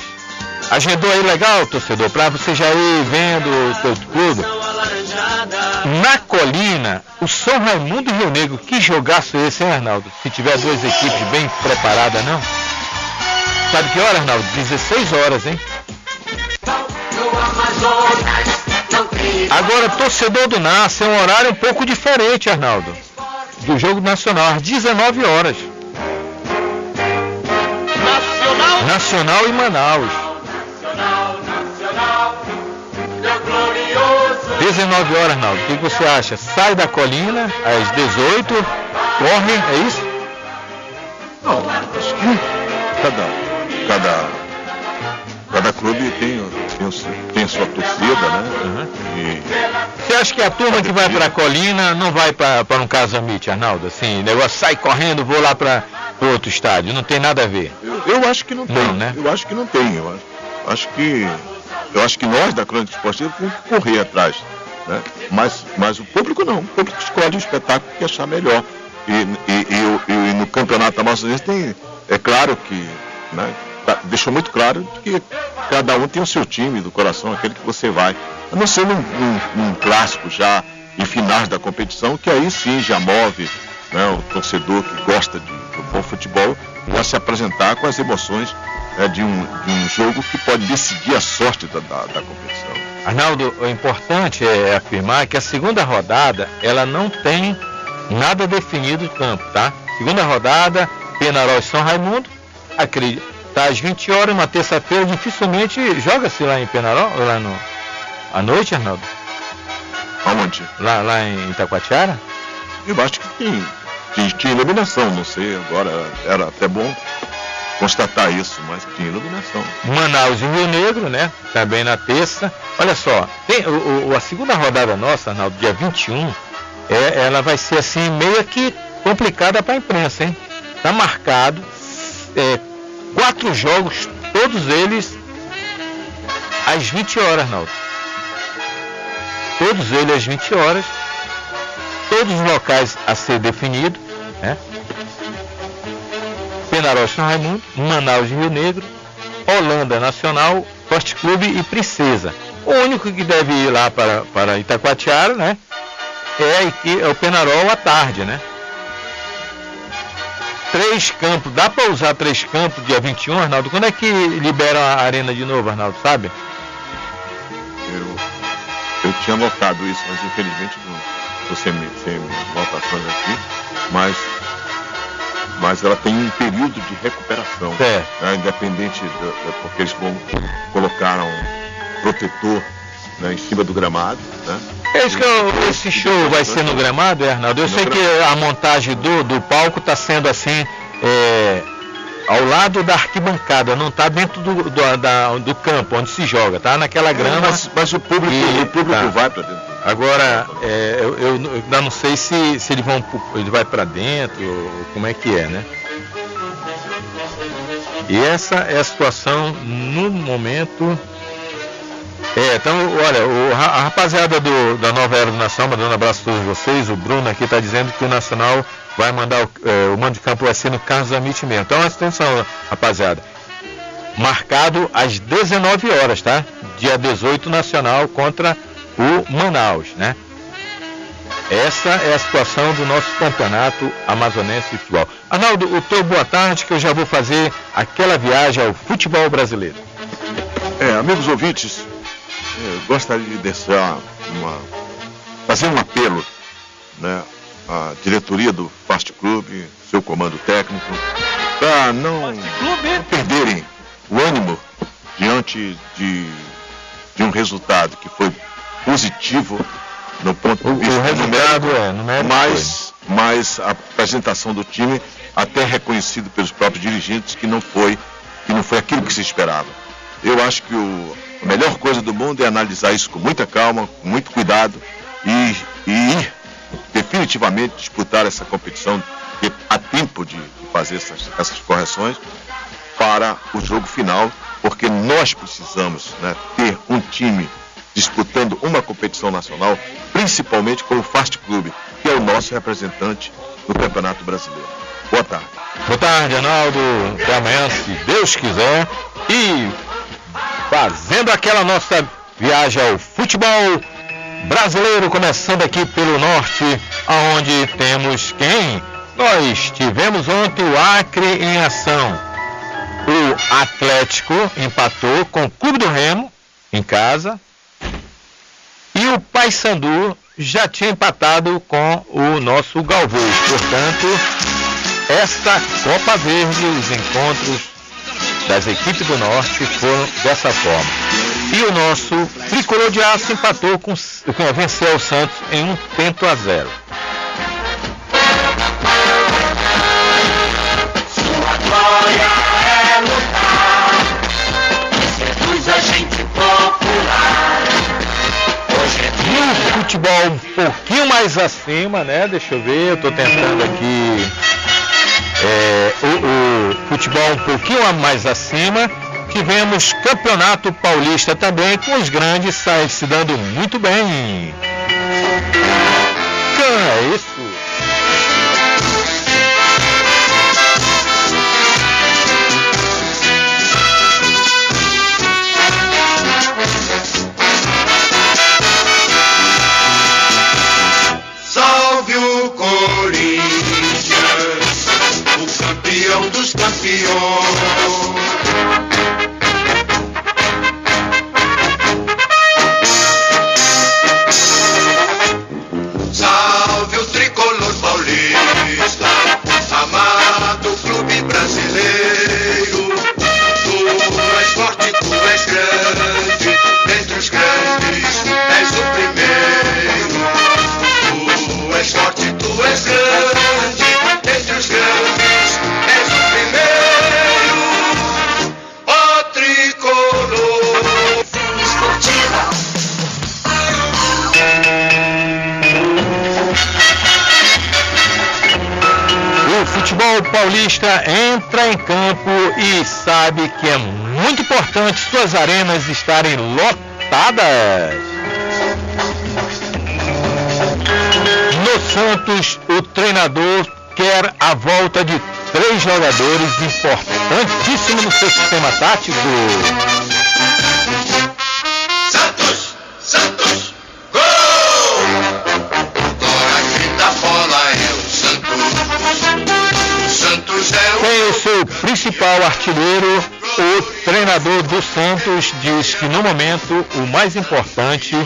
S5: Agendou aí legal, torcedor, para você já ir vendo o teu clube? Na Colina, o São Raimundo e Rio Negro, que jogaço esse, hein, Arnaldo? Se tiver duas equipes bem preparadas, não? Sabe que hora, Arnaldo? 16 horas, hein? Agora, torcedor do Nasce, é um horário um pouco diferente, Arnaldo, do jogo nacional, às 19 horas. Nacional e Manaus. 19 horas, Arnaldo. O que você acha? Sai da Colina às 18, corre, é isso?
S1: Não, acho que cada clube tem sua torcida, né?
S5: Uhum. Você acha que a turma que vai para a Colina não vai para um Casamite, Arnaldo? Assim, negócio sai correndo, vou lá para outro estádio, não tem nada a ver.
S1: Eu acho que não tem,
S5: não, né?
S1: Eu acho que não tem. Eu acho que nós da Crônica Esportiva temos que correr atrás, né? Mas o público não. O público escolhe o espetáculo que achar melhor. E no Campeonato Amazonense tem, é claro que, né, deixou muito claro que cada um tem o seu time do coração, aquele que você vai. A não ser num clássico já em finais da competição, que aí sim já move, né, o torcedor que gosta de bom futebol a se apresentar com as emoções de um jogo que pode decidir a sorte da competição.
S5: Arnaldo, o importante é afirmar que a segunda rodada, ela não tem nada definido de campo, tá? Segunda rodada, Penharol e São Raimundo, acredito, tá às 20 horas, uma terça-feira, dificilmente joga-se lá em Penharol, lá à noite, Arnaldo?
S1: Aonde?
S5: Lá em Itacoatiara?
S1: Eu acho que tinha iluminação, não sei, agora era até bom constatar isso, mas tinha iluminação.
S5: Manaus e Rio Negro, né? Também na terça. Olha só, tem a segunda rodada nossa, Arnaldo, dia 21, ela vai ser assim, meio que complicada para a imprensa, hein? Tá marcado 4 jogos, todos eles às 20 horas, Arnaldo. Todos eles às 20 horas, todos os locais a ser definido, né? Penharol, São Raimundo, Manaus e Rio Negro, Holanda Nacional, Forte Clube e Princesa. O único que deve ir lá para Itacoatiara, né, é o Penharol à tarde, né? 3 campos, dá para usar 3 campos dia 21, Arnaldo? Quando é que liberam a arena de novo, Arnaldo, sabe?
S1: Eu tinha notado isso, mas infelizmente não estou sem anotações aqui, mas ela tem um período de recuperação, né, independente porque eles colocaram protetor, né, em cima do gramado, né?
S5: É isso que esse show vai ser no gramado, Arnaldo? Eu sei que a montagem do palco está sendo assim, ao lado da arquibancada, não está dentro do campo onde se joga, tá naquela grama.
S1: Mas o público vai para dentro.
S5: Agora, eu ainda não sei se ele vai para dentro, como é que é, né? E essa é a situação no momento. Então, olha, a rapaziada da Nova Era do Nacional, mandando um abraço a todos vocês, o Bruno aqui está dizendo que o Nacional vai mandar, o mando de campo vai ser no Carlos Amit mesmo. Então, atenção, rapaziada. Marcado às 19 horas, tá? Dia 18, Nacional contra o Manaus, né? Essa é a situação do nosso campeonato amazonense de futebol. Arnaldo, o teu boa tarde, que eu já vou fazer aquela viagem ao futebol brasileiro.
S1: Amigos ouvintes, gostaria de fazer um apelo, né, à diretoria do Fast Club, seu comando técnico, para não perderem o ânimo diante de um resultado que foi positivo no ponto de vista numérico, mas a apresentação do time até reconhecido pelos próprios dirigentes que não foi aquilo que se esperava. Eu acho que a melhor coisa do mundo é analisar isso com muita calma, com muito cuidado e ir definitivamente disputar essa competição, porque há tempo de fazer essas correções para o jogo final, porque nós precisamos, né, ter um time disputando uma competição nacional, principalmente com o Fast Club, que é o nosso representante no Campeonato Brasileiro. Boa tarde.
S5: Boa tarde, Arnaldo. Até amanhã, se Deus quiser. E fazendo aquela nossa viagem ao futebol brasileiro, começando aqui pelo norte, aonde temos quem? Nós tivemos ontem o Acre em ação. O Atlético empatou com o Clube do Remo em casa. E o Paysandu já tinha empatado com o nosso Galvez. Portanto, esta Copa Verde, os encontros das equipes do Norte foram dessa forma. E o nosso Tricolor de Aço empatou venceu o Santos em 1-0.
S3: Sua glória é lutar, seduz a gente popular. Hoje é
S5: E o futebol um pouquinho mais acima, né? Deixa eu ver, eu tô tentando aqui. O futebol um pouquinho mais acima. Tivemos Campeonato Paulista também, com os grandes se dando muito bem. É isso.
S3: Salve o Corinthians, o campeão dos campeões. Salve o tricolor paulista, amado clube brasileiro. Tu és forte, tu és grande, dentre os grandes és o primeiro. Tu és forte, tu és grande, dentre os grandes és o primeiro. Ó tricolor esportiva.
S5: O futebol paulista entra em campo e sabe que é muito importante suas arenas estarem lotadas. No Santos, o treinador quer a volta de 3 jogadores importantíssimos no seu sistema tático.
S3: Santos, Santos, gol! Agora quem dá bola é o Santos. O Santos é o...
S5: Tem o seu principal artilheiro, o treinador do Santos diz que no momento o mais importante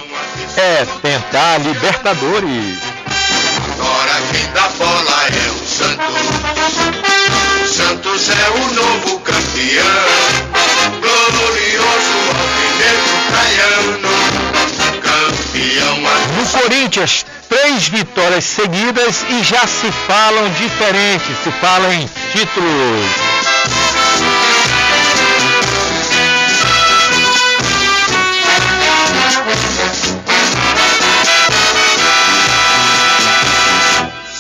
S5: é tentar a Libertadores.
S3: Agora quem dá bola é o Santos. O Santos é o novo campeão. Glorioso alvinegro praiano. Campeão.
S5: No Corinthians, 3 vitórias seguidas e já se falam diferente, se fala em títulos.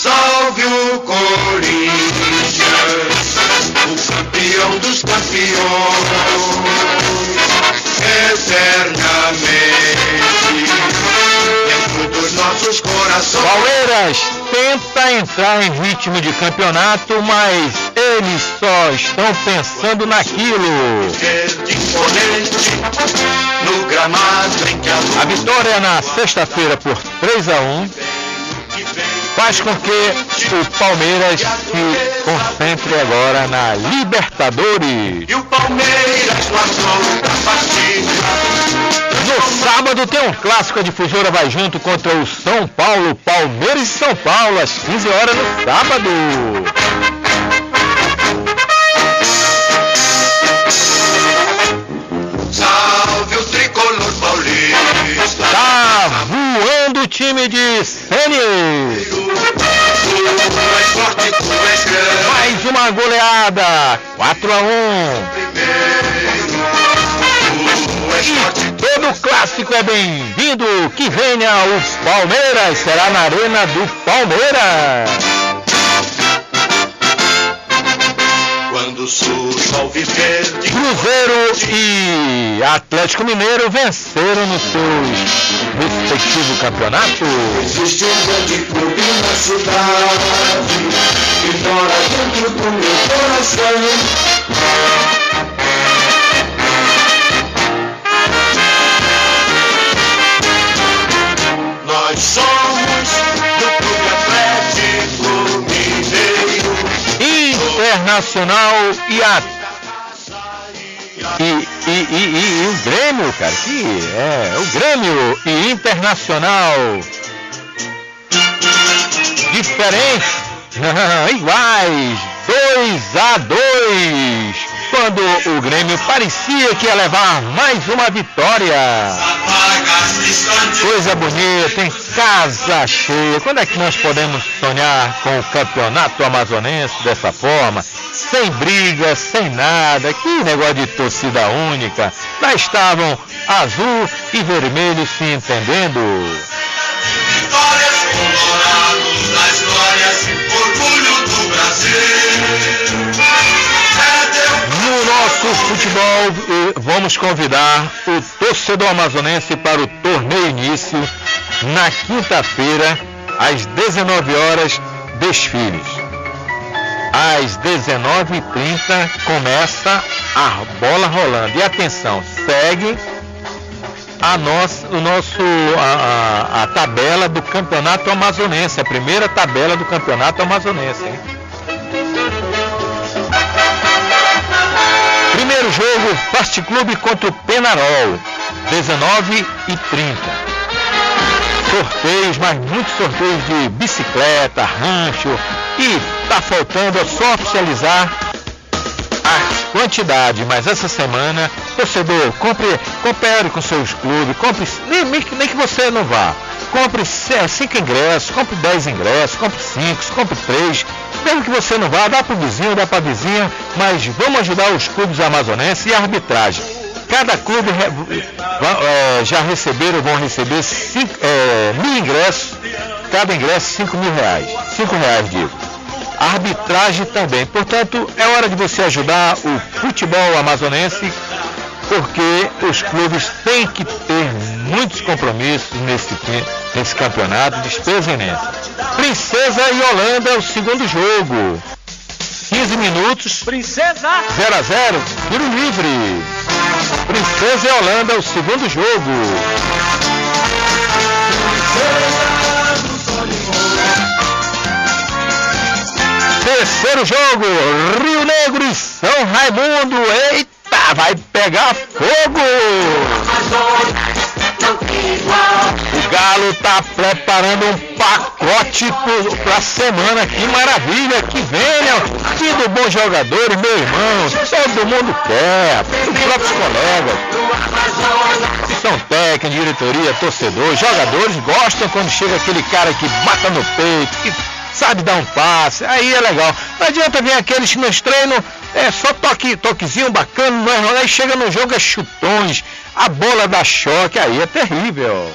S3: Salve o Corinthians, o campeão dos campeões, eternamente dentro dos nossos corações.
S5: Palmeiras tenta entrar em ritmo de campeonato, mas eles só estão pensando naquilo.
S3: De imponente no gramado em que
S5: A vitória na sexta-feira por 3-1 faz com que o Palmeiras se concentre agora na Libertadores.
S3: e o Palmeiras largou da partida.
S5: No sábado tem um clássico, a Difusora vai junto contra o São Paulo, Palmeiras e São Paulo, às 15 horas no sábado.
S3: Salve o tricolor paulista.
S5: Tá voando o time de Sene.
S3: Tu és forte, tu és grande.
S5: Mais uma goleada, 4-1.
S3: Primeiro. Tu és forte, tu
S5: Todo clássico é bem-vindo, que venha o Palmeiras, será na Arena do Palmeiras.
S3: Quando Sul, sol verde.
S5: Cruzeiro e Atlético Mineiro venceram nos seus respectivos campeonatos.
S3: Existe um grande clube na cidade que mora dentro do meu coração. Nós somos do Clube Atlético Mineiro.
S5: Internacional e o Grêmio, cara, o Grêmio e Internacional diferentes, iguais, 2-2, quando o Grêmio parecia que ia levar mais uma vitória. Coisa bonita, em casa cheia. Quando é que nós podemos sonhar com o campeonato amazonense dessa forma? Sem briga, sem nada, que negócio de torcida única. Lá estavam azul e vermelho se entendendo.
S3: Vitórias colorados das glórias, orgulho do Brasil.
S5: No nosso futebol, vamos convidar o torcedor amazonense para o torneio início na quinta-feira, às 19 horas, desfiles. Às 19h30 começa a bola rolando. E atenção, segue a tabela do campeonato amazonense, a primeira tabela do campeonato amazonense, hein? Primeiro jogo, Fast Clube contra o Penarol, 19h30. Sorteios, mas muitos sorteios de bicicleta, rancho, e tá faltando só oficializar a quantidade, mas essa semana, torcedor, coopere com seus clubes, compre, nem que você não vá, compre 5 ingressos, compre 10 ingressos, compre 5, compre 3, mesmo que você não vá, dá pro vizinho, dá pra vizinha, mas vamos ajudar os clubes amazonenses e a arbitragem. Cada clube vão receber 1.000 ingressos, cada ingresso R$5.000, R$5 digo. A arbitragem também, portanto, é hora de você ajudar o futebol amazonense, porque os clubes têm que ter muitos compromissos nesse campeonato, despesa imensa. Princesa e Holanda, o segundo jogo. 15 minutos.
S4: Princesa!
S5: 0-0, tiro livre. Princesa e Holanda, o segundo jogo. Terceiro jogo, Rio Negro e São Raimundo. Eita, vai pegar fogo! O Galo tá preparando um pacote pra semana. Que maravilha, que venha. Que do bom jogadores, meu irmão. Todo mundo quer, os próprios colegas. São técnicos, diretoria, torcedor, jogadores gostam quando chega aquele cara que bata no peito, que sabe dar um passe, aí é legal. Não adianta vir aqueles que nos treinam, só toquezinho bacana, aí chega no jogo é chutões, a bola dá choque, aí é terrível.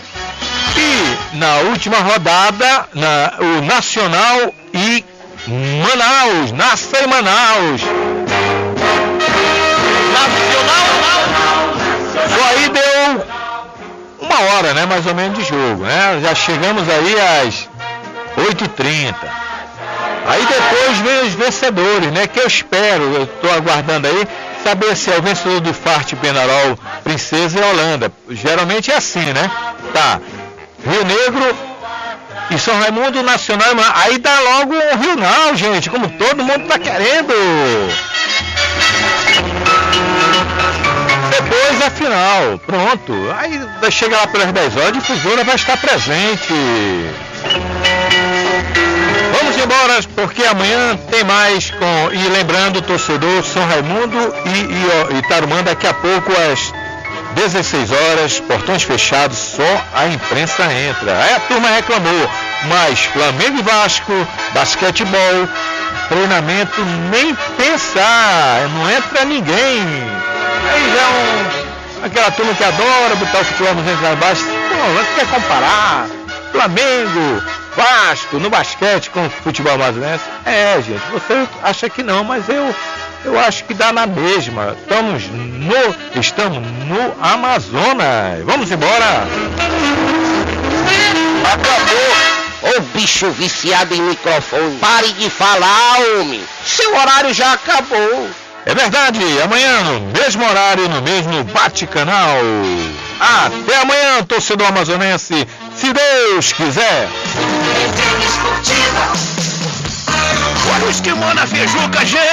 S5: E na última rodada, o Nacional e Manaus, Naça e Manaus. Só aí deu 1 hora, né, mais ou menos de jogo, né? Já chegamos aí às 8h30. Aí depois vem os vencedores, né? Que eu estou aguardando aí, saber se é o vencedor do Fart Penarol, Princesa e Holanda. Geralmente é assim, né? Tá. Rio Negro e São Raimundo, Nacional. Aí dá logo o Rio Não, gente, como todo mundo tá querendo. Depois a final, pronto. Aí chega lá pelas 10 horas, a difusora vai estar presente. Vamos embora, porque amanhã tem mais e lembrando o torcedor, São Raimundo e Tarumã daqui a pouco às 16 horas, portões fechados, só a imprensa entra. Aí a turma reclamou, mas Flamengo e Vasco, basquetebol, treinamento, nem pensar, não entra ninguém. Aí já aquela turma que adora botar o futebol nos entre baixo, você quer comparar Flamengo, Vasco, no basquete com o futebol amazonense? Gente, você acha que não, mas eu eu acho que dá na mesma. Estamos no Amazonas. Vamos embora.
S6: Acabou! Ô bicho viciado em microfone, pare de falar, homem. Seu horário já acabou.
S5: É verdade, amanhã no mesmo horário, no mesmo bate-canal. Até amanhã, torcedor amazonense, se Deus quiser.
S3: Estrela Esportiva.
S5: Olha o esquimó na feijuca, gente!